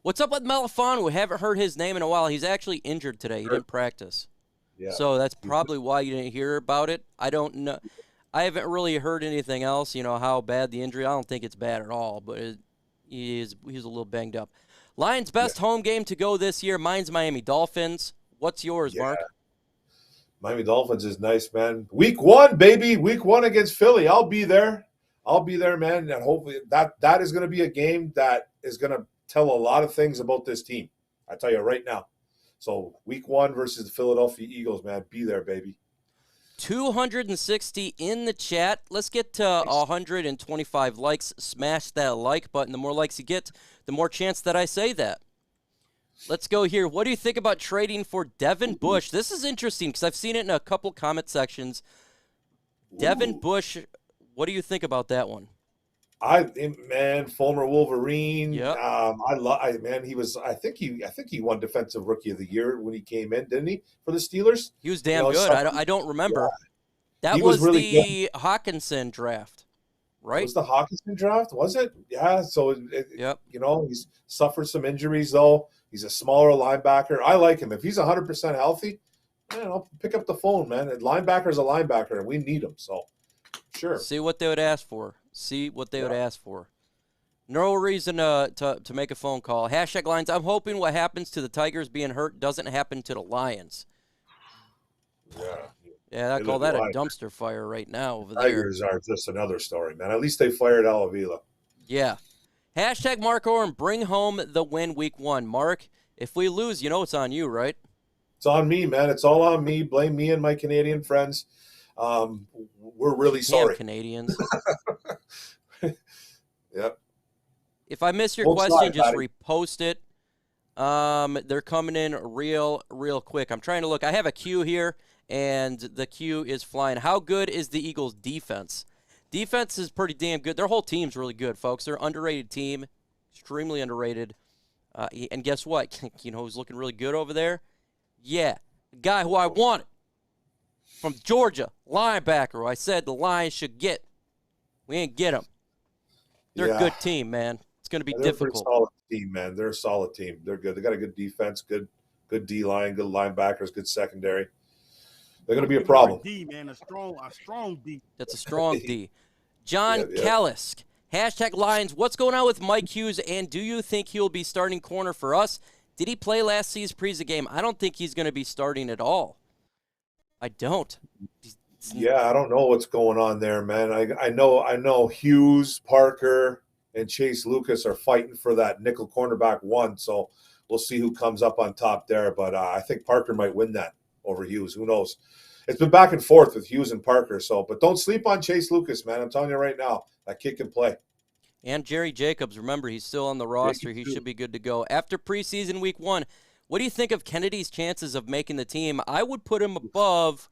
What's up with Malafanu? We haven't heard his name in a while. He's actually injured today. He didn't practice. Yeah. So that's probably why you didn't hear about it. I don't know. I haven't really heard anything else, how bad the injury. I don't think it's bad at all, but he's a little banged up. Lions' best home game to go this year. Mine's Miami Dolphins. What's yours, Mark? Miami Dolphins is nice, man. Week 1, baby. Week 1 against Philly. I'll be there. Man. And hopefully that is going to be a game that is going to tell a lot of things about this team. I tell you right now. So week 1 versus the Philadelphia Eagles, man. Be there, baby. 260 in the chat. Let's get to 125 likes. Smash that like button. The more likes you get, the more chance that I say that. Let's go here. What do you think about trading for Devin Bush? This is interesting because I've seen it in a couple comment sections. Devin Bush, what do you think about that one? Former Wolverine. Yep. I think he won Defensive Rookie of the Year when he came in, didn't he, for the Steelers? He was damn good. I don't remember. Yeah. That was really the Hockenson draft, right? It was the Hockenson draft, was it? Yeah. So he's suffered some injuries though. He's a smaller linebacker. I like him. If he's 100% healthy, I'll pick up the phone, man. A linebacker's a linebacker, and we need him. So, sure. See what they would ask for. No reason to make a phone call. Hashtag Lions. I'm hoping what happens to the Tigers being hurt doesn't happen to the Lions. Yeah, I call that a dumpster fire right now over there. Tigers are just another story, man. At least they fired Alavila. Yeah. Hashtag Mark Oren, bring home the win week 1. Mark, if we lose, it's on you, right? It's on me, man. It's all on me. Blame me and my Canadian friends. We're really sorry. Canadians. Yep. If I miss your question, just repost it. They're coming in real quick. I'm trying to look. I have a queue here, and the queue is flying. How good is the Eagles' defense? Defense is pretty damn good. Their whole team's really good, folks. They're an underrated team, extremely underrated. And guess what? Who's looking really good over there? Yeah, the guy who I wanted from Georgia, linebacker, who I said the Lions should get. We ain't get him. They're a good team, man. It's going to be difficult. They're a solid team, man. They're a solid team. They're good. They got a good defense, good D-line, good linebackers, good secondary. They're going to be a problem. D, man, a strong D. That's a strong D. John Kalisk, hashtag Lions. What's going on with Mike Hughes, and do you think he'll be starting corner for us? Did he play last season's preseason game? I don't think he's going to be starting at all. I don't. Yeah, I don't know what's going on there, man. I know Hughes, Parker, and Chase Lucas are fighting for that nickel cornerback 1. So we'll see who comes up on top there. But I think Parker might win that over Hughes. Who knows? It's been back and forth with Hughes and Parker. So, but don't sleep on Chase Lucas, man. I'm telling you right now, that kid can play. And Jerry Jacobs, remember, he's still on the roster. He should be good to go. After preseason week 1, what do you think of Kennedy's chances of making the team? I would put him above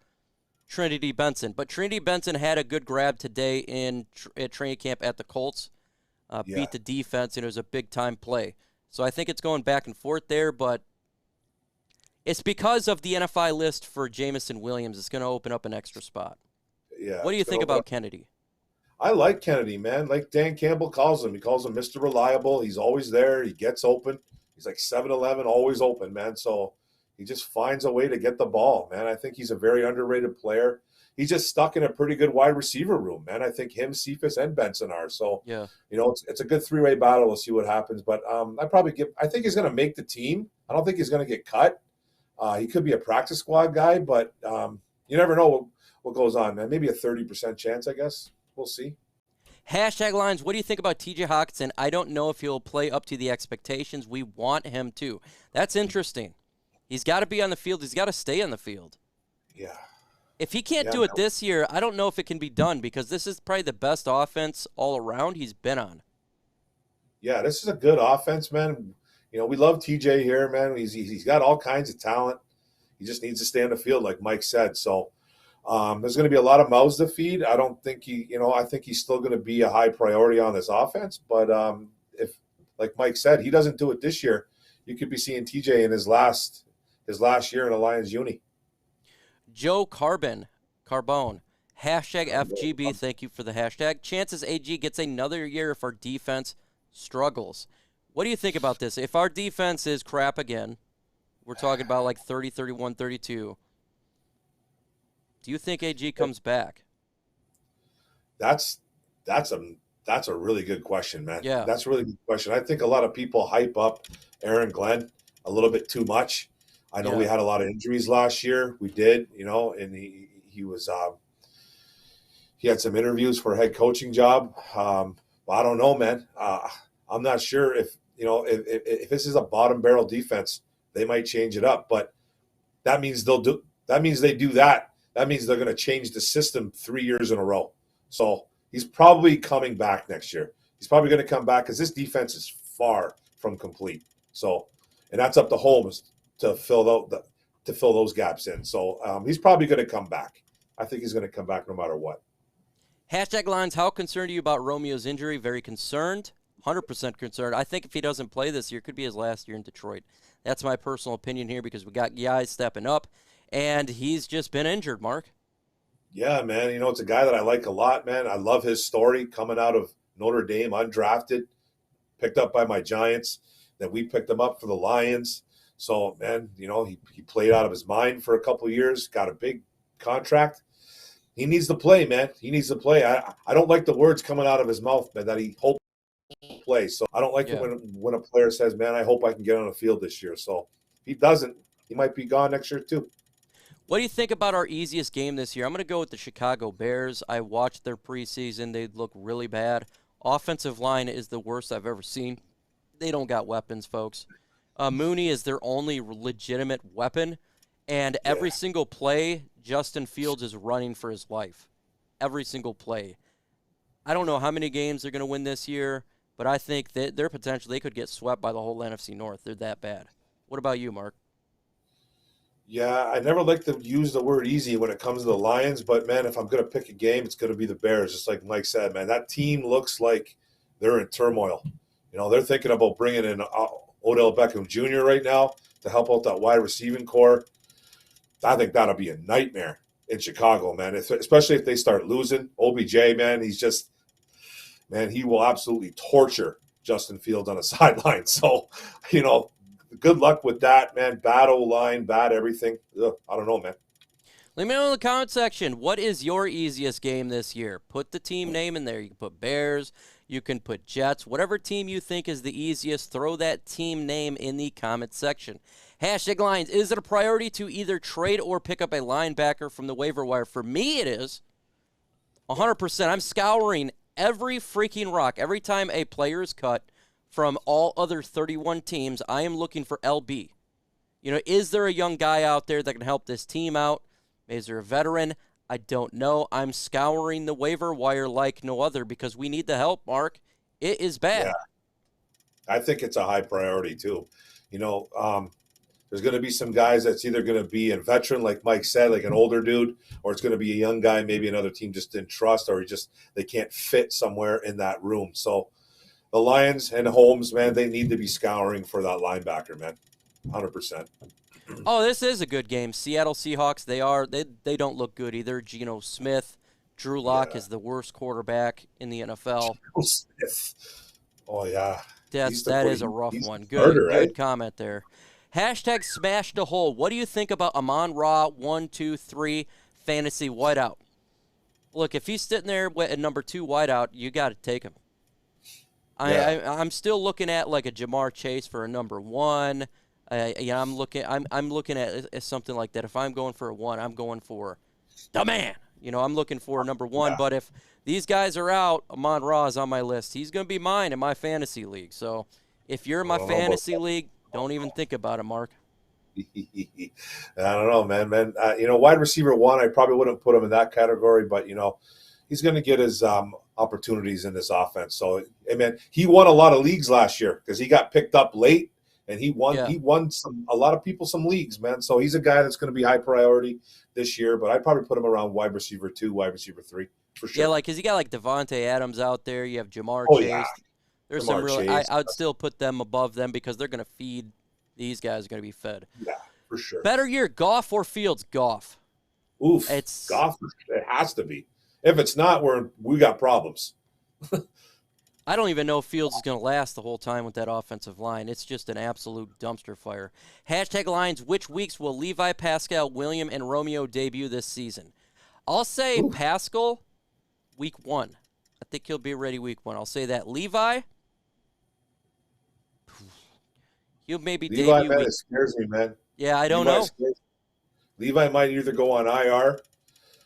Trinity Benson, but Trinity Benson had a good grab today at training camp at the Colts, beat the defense, and it was a big-time play. So I think it's going back and forth there, but it's because of the NFI list for Jamison Williams. It's going to open up an extra spot. Yeah. What do you think about Kennedy? I like Kennedy, man. Like Dan Campbell calls him. He calls him Mr. Reliable. He's always there. He gets open. He's like 7-11, always open, man. So he just finds a way to get the ball, man. I think he's a very underrated player. He's just stuck in a pretty good wide receiver room, man. I think him, Cephas, and Benson are. So, yeah, it's a good three-way battle. We'll see what happens. But I think he's going to make the team. I don't think he's going to get cut. He could be a practice squad guy, but you never know what goes on, man. Maybe a 30% chance, I guess. We'll see. Hashtag lines, what do you think about TJ Hockenson? I don't know if he'll play up to the expectations. We want him to. That's interesting. He's got to be on the field. He's got to stay on the field. Yeah. If he can't do it this year, I don't know if it can be done because this is probably the best offense all around he's been on. Yeah, this is a good offense, man. We love TJ here, man. He's got all kinds of talent. He just needs to stay on the field, like Mike said. So there's going to be a lot of mouths to feed. I don't think I think he's still going to be a high priority on this offense. But if, like Mike said, he doesn't do it this year, you could be seeing TJ in his last year in a Lions uni. Joe Carbone, hashtag FGB, thank you for the hashtag. Chances AG gets another year if our defense struggles. What do you think about this? If our defense is crap again, we're talking about like 30, 31, 32, do you think AG comes back? That's a really good question, man. Yeah. That's a really good question. I think a lot of people hype up Aaron Glenn a little bit too much. I know we had a lot of injuries last year. We did, and he was he had some interviews for a head coaching job. I don't know, man. I'm not sure if this is a bottom barrel defense, they might change it up. But that means they do that. That means they're going to change the system 3 years in a row. So he's probably coming back next year. He's probably going to come back because this defense is far from complete. So, and that's up to Holmes to fill those gaps in. So he's probably going to come back. I think he's going to come back no matter what. Hashtag lines, how concerned are you about Romeo's injury? Very concerned. 100% concerned. I think if he doesn't play this year, it could be his last year in Detroit. That's my personal opinion here because we got guys stepping up, and he's just been injured, Mark. Yeah, man. It's a guy that I like a lot, man. I love his story coming out of Notre Dame, undrafted, picked up by my Giants. Then we picked him up for the Lions. So, man, he played out of his mind for a couple of years, got a big contract. He needs to play, man. He needs to play. I don't like the words coming out of his mouth, man, that he hopes to play. So I don't like it when a player says, man, I hope I can get on the field this year. So if he doesn't, he might be gone next year too. What do you think about our easiest game this year? I'm going to go with the Chicago Bears. I watched their preseason. They look really bad. Offensive line is the worst I've ever seen. They don't got weapons, folks. Mooney is their only legitimate weapon, and every single play, Justin Fields is running for his life. Every single play. I don't know how many games they're going to win this year, but I think that their potential, they could get swept by the whole NFC North. They're that bad. What about you, Mark? Yeah, I never like to use the word easy when it comes to the Lions, but, man, if I'm going to pick a game, it's going to be the Bears, just like Mike said, man. That team looks like they're in turmoil. They're thinking about bringing in Odell Beckham Jr. right now to help out that wide receiving core. I think that'll be a nightmare in Chicago, man, especially if they start losing. OBJ, man, he will absolutely torture Justin Fields on the sideline. So, good luck with that, man. Bad O-line, bad everything. Ugh, I don't know, man. Let me know in the comment section, what is your easiest game this year? Put the team name in there. You can put Bears. You can put Jets. Whatever team you think is the easiest, throw that team name in the comment section. Hashtag Lions, is it a priority to either trade or pick up a linebacker from the waiver wire? For me, it is. 100%. I'm scouring every freaking rock. Every time a player is cut from all other 31 teams, I am looking for LB. You know, is there a young guy out there that can help this team out? Is there a veteran? I don't know. I'm scouring the waiver wire like no other because we need the help, Mark. It is bad. Yeah. I think it's a high priority too. You know, there's going to be some guys that's either going to be a veteran, like Mike said, like an older dude, or it's going to be a young guy, maybe another team just didn't trust, or they can't fit somewhere in that room. So the Lions and Holmes, man, they need to be scouring for that linebacker, man, 100%. Oh, this is a good game. Seattle Seahawks, they don't look good either. Geno Smith, Drew Lock is the worst quarterback in the NFL. Geno Smith. Oh, yeah. That is a rough one. Good comment there. Hashtag smash the hole. What do you think about Amon-Ra 1-2-3 fantasy wideout? Look, if he's sitting there at number 2 wideout, you got to take him. I'm still looking at like a Jamar Chase for a number 1. I'm looking at something like that. If I'm going for a 1, I'm going for the man. You know, I'm looking for a number 1. But if these guys are out, Amon-Ra is on my list. He's going to be mine in my fantasy league. So if you're in my fantasy league, don't even think about it, Mark. I don't know, man. You know, wide receiver 1, I probably wouldn't put him in that category, but, you know, he's going to get his opportunities in this offense. So, hey, man, he won a lot of leagues last year because he got picked up late, and he won a lot of people some leagues, man. So he's a guy that's going to be high priority this year, but I'd probably put him around wide receiver 2, wide receiver 3 for sure. Yeah, like because you got like Devontae Adams out there. You have Jamar Chase. Yeah. There's some really. I would still put them above them because they're going to feed. These guys are going to be fed. Yeah, for sure. Better year, Goff or Fields? Goff. Oof. Goff. It has to be. If it's not, we got problems. I don't even know if Fields is going to last the whole time with that offensive line. It's just an absolute dumpster fire. Hashtag Lions, which weeks will Levi, Pascal, William, and Romeo debut this season? I'll say Pascal, week 1. I think he'll be ready week 1. I'll say that. Levi, he'll maybe debut. Levi, man, it scares me, man. Yeah, I don't know. Levi might either go on IR.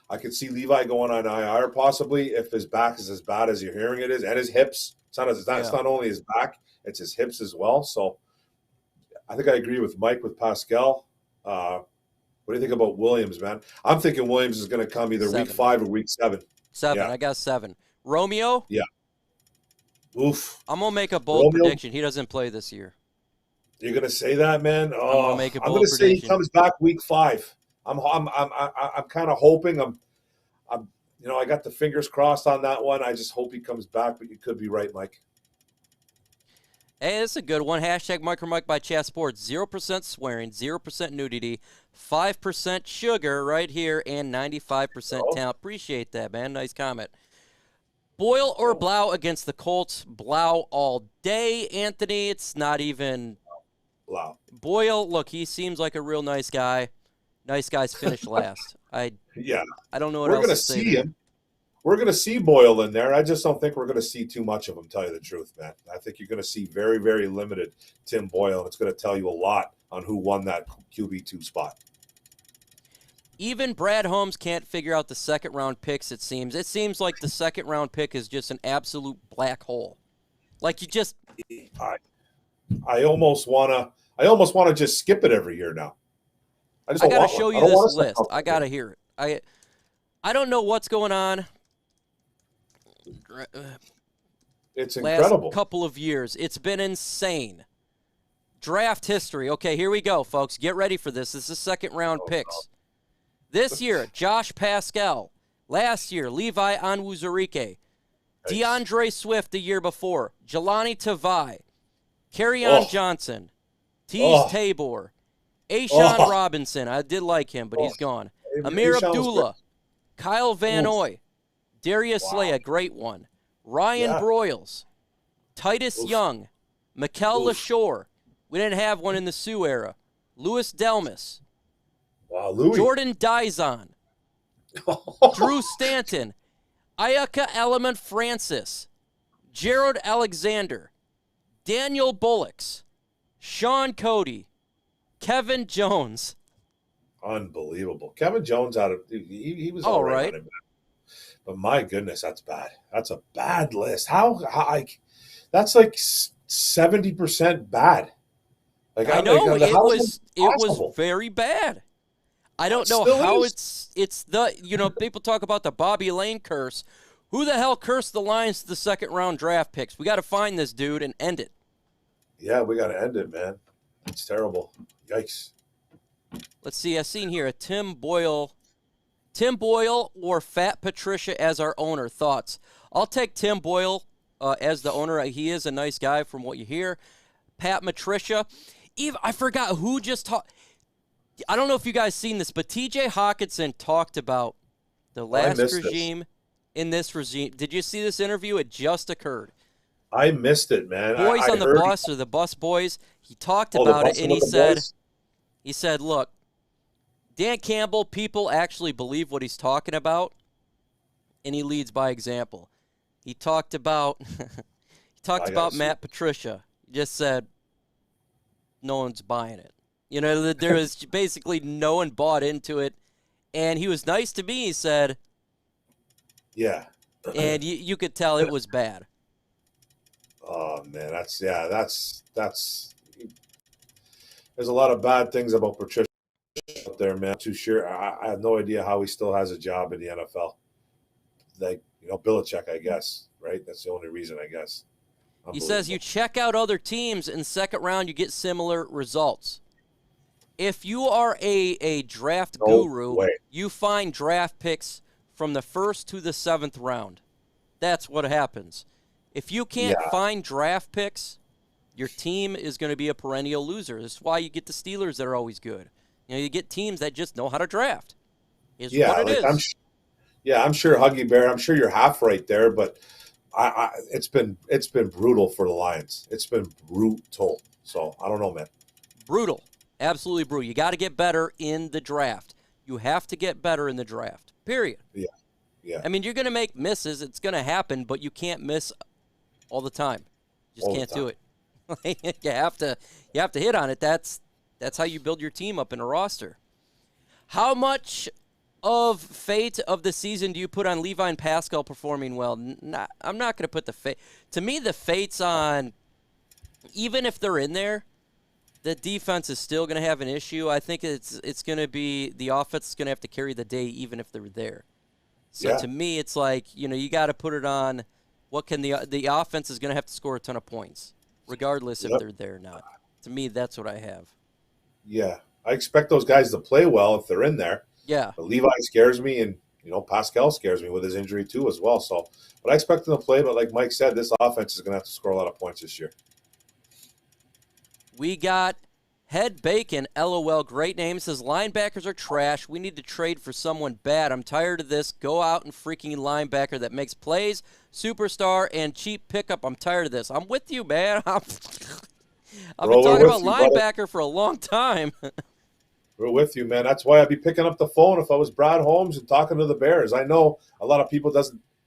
I could see Levi going on IR possibly if his back is as bad as you're hearing it is, and his hips. It's not only his back, it's his hips as well. So I think I agree with Mike with Pascal. What do you think about Williams, man? I'm thinking Williams is going to come either 7. week 5 or week 7. 7. Yeah. I got 7. Romeo? Yeah. Oof. I'm going to make a bold prediction. He doesn't play this year. You're going to say that, man? Oh, I'm going to say he comes back week 5. I'm kind of hoping. I got the fingers crossed on that one. I just hope he comes back, but you could be right, Mike. Hey, that's a good one. Hashtag MicroMike by Chat Sports. 0% swearing, 0% nudity, 5% sugar right here, and 95% talent. Appreciate that, man. Nice comment. Boyle or Blau against the Colts? Blau all day, Anthony. It's not even Blau. Boyle, look, he seems like a real nice guy. Nice guys finish last. I don't know what else to say. We're going to see him. We're going to see Boyle in there. I just don't think we're going to see too much of him, tell you the truth, man. I think you're going to see very, very limited Tim Boyle, and it's going to tell you a lot on who won that QB2 spot. Even Brad Holmes can't figure out the second-round picks, it seems. It seems like the second-round pick is just an absolute black hole. Like you just I almost want to just skip it every year now. I got to show you this list. I got to hear it. I don't know what's going on. It's incredible. Last couple of years. It's been insane. Draft history. Okay, here we go, folks. Get ready for this. This is second-round picks. This year, Josh Pascal. Last year, Levi Onwuzurike. DeAndre Swift the year before. Jelani Tavai. Kerryon Johnson. Tease Tabor. Ashawn Robinson. I did like him, but he's gone. Amir Abdullah. Kyle Van Noy. Darius Slay, a great one. Ryan Broyles. Titus Young. Mikel LaShore. We didn't have one in the Sioux era. Louis Delmas. Wow, Louis. Jordan Dizon. Drew Stanton. Ayaka Element Francis. Jared Alexander. Daniel Bullocks. Sean Cody. Kevin Jones. Unbelievable. Kevin Jones he was all right. But my goodness, that's bad. That's a bad list. How that's like 70% bad. Like I know how is it was possible? very bad. I don't know Still how is. it's the people talk about the Bobby Lane curse. Who the hell cursed the Lions to the second round draft picks? We got to find this dude and end it. Yeah, we got to end it, man. It's terrible. Yikes. Let's see. I've seen here a Tim Boyle or Fat Patricia as our owner. Thoughts? I'll take Tim Boyle as the owner. He is a nice guy from what you hear. Pat Patricia. I forgot who just talked. I don't know if you guys seen this, but TJ Hockenson talked about the last regime in this regime. Did you see this interview? It just occurred. I missed it, man. Boys on the bus or the bus boys. He talked about it, and he said, look, Dan Campbell, people actually believe what he's talking about, and he leads by example. He talked about Matt Patricia. He just said no one's buying it. There was basically no one bought into it, and he was nice to me. He said, "Yeah," and you could tell it was bad. Oh man, that's. There's a lot of bad things about Patricia out there, man. Too sure. I have no idea how he still has a job in the NFL. Like Belichick, I guess. Right? That's the only reason, I guess. He says you check out other teams in second round, you get similar results. If you are a draft guru, you find draft picks from the 1st to the 7th round. That's what happens. If you can't find draft picks, your team is going to be a perennial loser. That's why you get the Steelers that are always good. You get teams that just know how to draft. Is what it is. I'm sure Huggy Bear. I'm sure you're half right there, but it's been brutal for the Lions. It's been brutal. So I don't know, man. Brutal. Absolutely brutal. You got to get better in the draft. You have to get better in the draft. Period. Yeah. I mean, you're going to make misses. It's going to happen, but you can't miss all the time. You just can't do it. you have to hit on it. That's how you build your team up in a roster. How much of fate of the season do you put on Levi and Pascal performing well? I'm not going to put the fate. To me, the fate's on, even if they're in there, the defense is still going to have an issue. I think it's going to be the offense is going to have to carry the day even if they're there. So to me, it's like, you got to put it on what can the offense is going to have to score a ton of points, regardless if they're there or not. To me, that's what I have. Yeah. I expect those guys to play well if they're in there. Yeah. But Levi scares me, and, Pascal scares me with his injury too as well. So, but I expect them to play. But like Mike said, this offense is going to have to score a lot of points this year. We got Head Bacon, LOL, great name. Says, linebackers are trash. We need to trade for someone bad. I'm tired of this. Go out and freaking linebacker that makes plays, superstar, and cheap pickup. I'm tired of this. I'm with you, man. I've been talking about linebacker for a long time. We're with you, man. That's why I'd be picking up the phone if I was Brad Holmes and talking to the Bears. I know a lot of people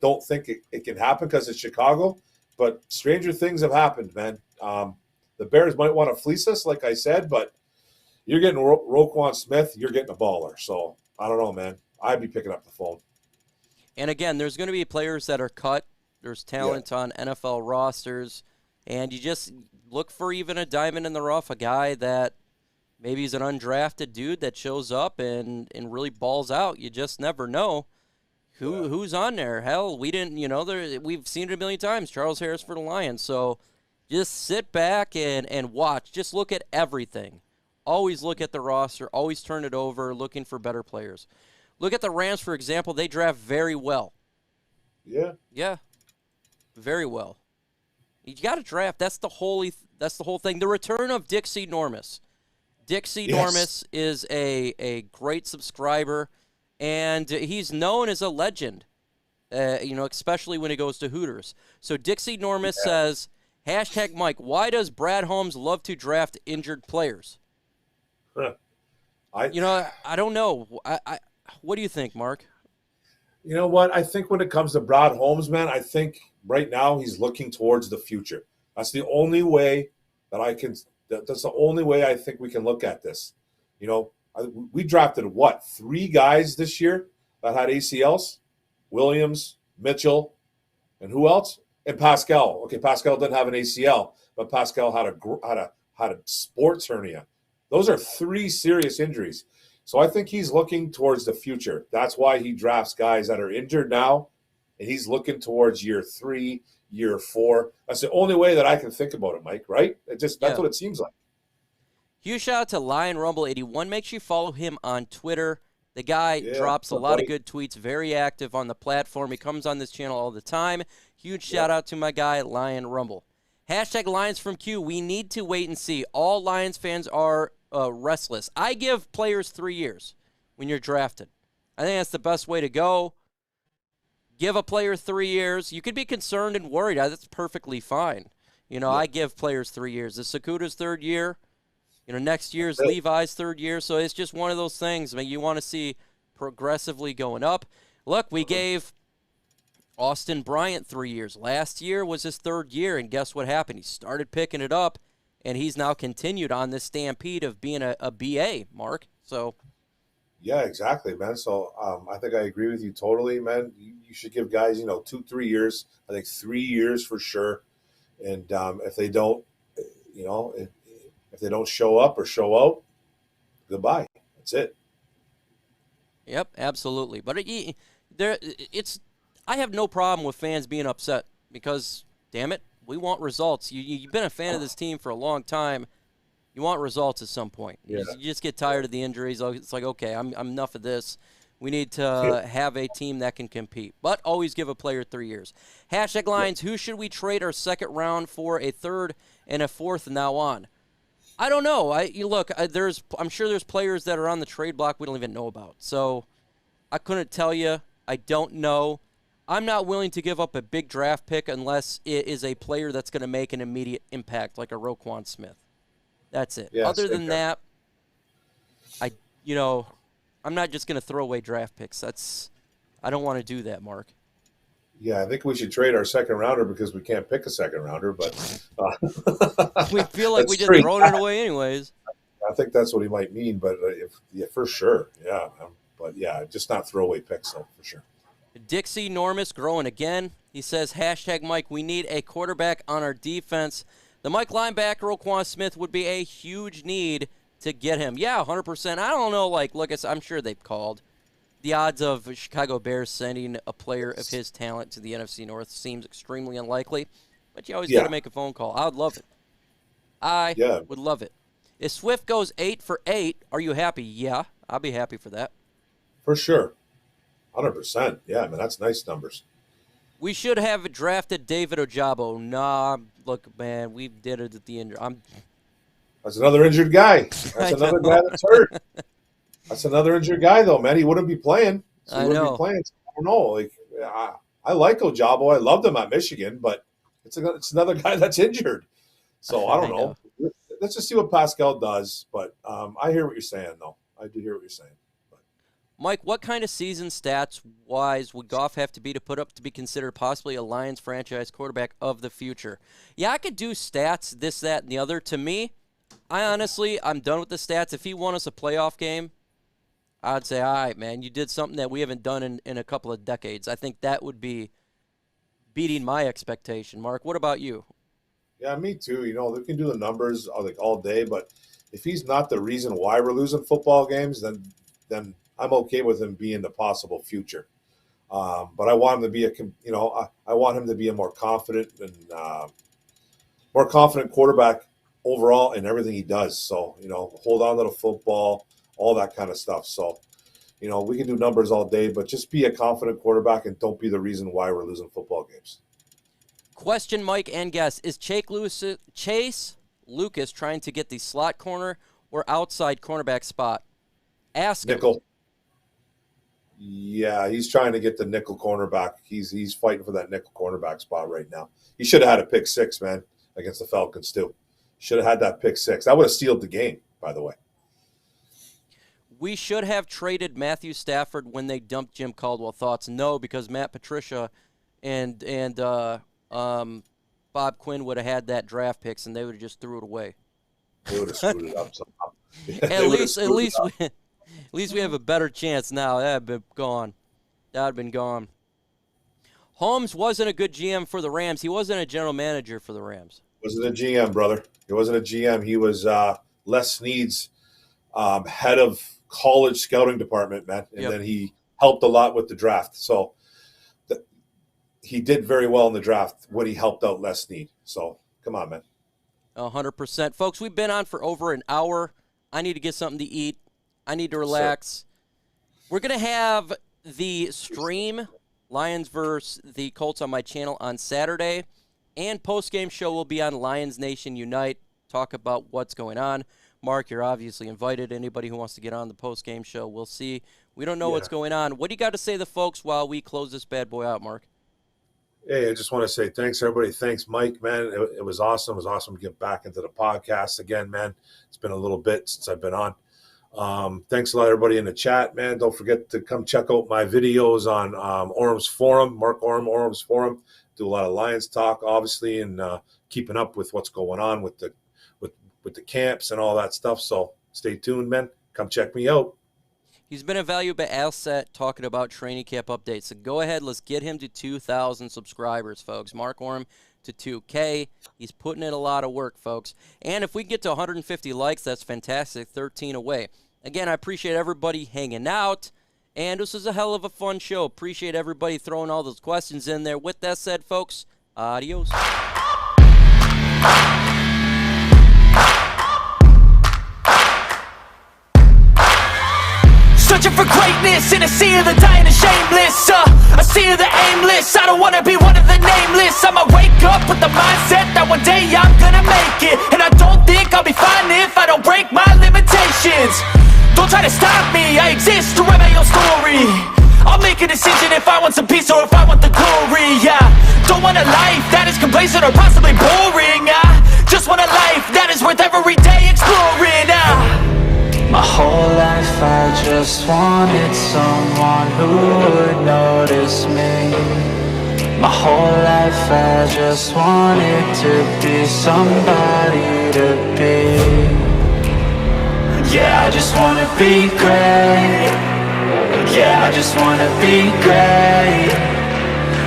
don't think it can happen because it's Chicago, but stranger things have happened, man. The Bears might want to fleece us, like I said, but you're getting Roquan Smith, you're getting a baller. So I don't know, man. I'd be picking up the phone. And again, there's going to be players that are cut. There's talent on NFL rosters, and you just look for even a diamond in the rough, a guy that maybe he's an undrafted dude that shows up and really balls out. You just never know who's on there. Hell, we didn't, we've seen it a million times. Charles Harris for the Lions. So just sit back and watch. Just look at everything. Always look at the roster. Always turn it over, looking for better players. Look at the Rams, for example. They draft very well. Yeah. Yeah. Very well. You got to draft. That's the whole thing. The return of Dixie Normus. Dixie Normus is a great subscriber, and he's known as a legend, especially when it goes to Hooters. So Dixie Normus says, #Mike, why does Brad Holmes love to draft injured players? I don't know. What do you think, Mark? You know what? I think when it comes to Brad Holmes, man, I think right now he's looking towards the future. That's the only way that's the only way I think we can look at this. We drafted 3 guys this year that had ACLs? Williams, Mitchell, and who else? And Pascal. Okay, Pascal didn't have an ACL, but Pascal had a sports hernia. Those are 3 serious injuries. So I think he's looking towards the future. That's why he drafts guys that are injured now, and he's looking towards year 3, year 4. That's the only way that I can think about it, Mike, right? That's what it seems like. Huge shout out to Lion Rumble 81. Make sure you follow him on Twitter. The guy drops a lot of good tweets, very active on the platform. He comes on this channel all the time. Huge shout out to my guy, Lion Rumble. Hashtag Lions from Q. We need to wait and see. All Lions fans are restless. I give players 3 years when you're drafted. I think that's the best way to go. Give a player 3 years. You could be concerned and worried. That's perfectly fine. I give players 3 years. This is Sakuta's 3rd year. Next year's Levi's 3rd year. So it's just one of those things. I mean, you want to see progressively going up. Look, we gave Austin Bryant 3 years. Last year was his 3rd year, and guess what happened? He started picking it up, and he's now continued on this stampede of being a BA, Mark. So, yeah, exactly, man. So I think I agree with you totally, man. You should give guys, 2-3 years. I think 3 years for sure. And if they don't, if they don't show up or show out, goodbye. That's it. Yep, absolutely. But I have no problem with fans being upset because, damn it, we want results. You've been a fan of this team for a long time. You want results at some point. Yeah. You just get tired of the injuries. It's like, okay, I'm enough of this. We need to have a team that can compete. But always give a player 3 years. Hashtag Lions, who should we trade our 2nd round for a 3rd and a 4th now on? I don't know. I'm sure there's players that are on the trade block we don't even know about. So I couldn't tell you. I don't know. I'm not willing to give up a big draft pick unless it is a player that's going to make an immediate impact, like a Roquan Smith. That's it. Yeah, other than that, I'm not just going to throw away draft picks. I don't want to do that, Mark. Yeah, I think we should trade our 2nd rounder because we can't pick a 2nd rounder, but we feel like we just thrown it away anyways. I think that's what he might mean, but for sure, yeah. But yeah, just not throwaway picks, though, for sure. Dixie Normus growing again. He says, hashtag Mike, we need a quarterback on our defense. The Mike linebacker, Roquan Smith, would be a huge need to get him. Yeah, 100%. I don't know, look, I'm sure they've called. The odds of Chicago Bears sending a player of his talent to the NFC North seems extremely unlikely, but you always got to make a phone call. I would love it. I would love it. If Swift goes 8 for 8, are you happy? Yeah, I'll be happy for that. For sure. 100%. Yeah, man, that's nice numbers. We should have drafted David Ojabo. Nah, look, man, we did it at the end. That's another injured guy. That's another guy that's hurt. That's another injured guy, though, man. He wouldn't be playing. So he wouldn't be playing. So I don't know. I like Ojabo. I loved him at Michigan, but it's another guy that's injured. So I don't know. Let's just see what Pascal does. But I hear what you're saying, though. I do hear what you're saying. Mike, what kind of season stats-wise would Goff have to be to put up to be considered possibly a Lions franchise quarterback of the future? Yeah, I could do stats, this, that, and the other. To me, I'm done with the stats. If he won us a playoff game, I'd say, all right, man, you did something that we haven't done in a couple of decades. I think that would be beating my expectation. Mark, what about you? Yeah, me too. They can do the numbers all day, but if he's not the reason why we're losing football games, then I'm okay with him being the possible future. But I want him to be I want him to be a more confident quarterback overall in everything he does. So, hold on to the football, all that kind of stuff. So, we can do numbers all day, but just be a confident quarterback and don't be the reason why we're losing football games. Question, Mike and guest, is Chase Lucas trying to get the slot corner or outside cornerback spot? Ask him. Nickel. Yeah, he's trying to get the nickel cornerback. He's fighting for that nickel cornerback spot right now. He should have had a pick 6, man, against the Falcons too. Should have had that pick 6. That would have sealed the game, by the way. We should have traded Matthew Stafford when they dumped Jim Caldwell. Thoughts? No, because Matt Patricia and Bob Quinn would have had that draft picks, and they would have just threw it away. They would have screwed it up somehow. At least we have a better chance now. That would have been gone. Holmes wasn't a good GM for the Rams. He wasn't a general manager for the Rams. Wasn't a GM, brother. He wasn't a GM. He was Les Snead's head of college scouting department, man. And then he helped a lot with the draft. So he did very well in the draft when he helped out Les Snead. So come on, man. 100%. Folks, we've been on for over an hour. I need to get something to eat. I need to relax. We're going to have the stream, Lions versus the Colts, on my channel on Saturday. And post-game show will be on Lions Nation Unite. Talk about what's going on. Mark, you're obviously invited. Anybody who wants to get on the post-game show, we'll see. We don't know what's going on. What do you got to say to the folks while we close this bad boy out, Mark? Hey, I just want to say thanks, everybody. Thanks, Mike, man. It was awesome. It was awesome to get back into the podcast again, man. It's been a little bit since I've been on. Thanks a lot, everybody in the chat, man. Don't forget to come check out my videos on Orum's Forum, Mark Orum, Orum's Forum. Do a lot of Lions talk, obviously, and keeping up with what's going on with the camps and all that stuff. So stay tuned, man. Come check me out. He's been a valuable asset talking about training camp updates. So go ahead, let's get him to 2,000 subscribers, folks. Mark Orum to 2K. He's putting in a lot of work, folks. And if we can get to 150 likes, that's fantastic. 13 away. Again, I appreciate everybody hanging out. And this was a hell of a fun show. Appreciate everybody throwing all those questions in there. With that said, folks, adios. Searching for greatness in a sea of the dying and shameless, a sea of the aimless. I don't wanna be one of the nameless. I'ma wake up with the mindset that one day I'm gonna make it. And I don't think I'll be fine if I don't break my limitations. Don't try to stop me, I exist to write my own story. I'll make a decision if I want some peace or if I want the glory. Yeah, don't want a life that is complacent or possibly boring. I just want a life that is worth every day exploring. My whole life I just wanted someone who would notice me. My whole life I just wanted to be somebody to be. Yeah, I just wanna be great. Yeah, I just wanna be great.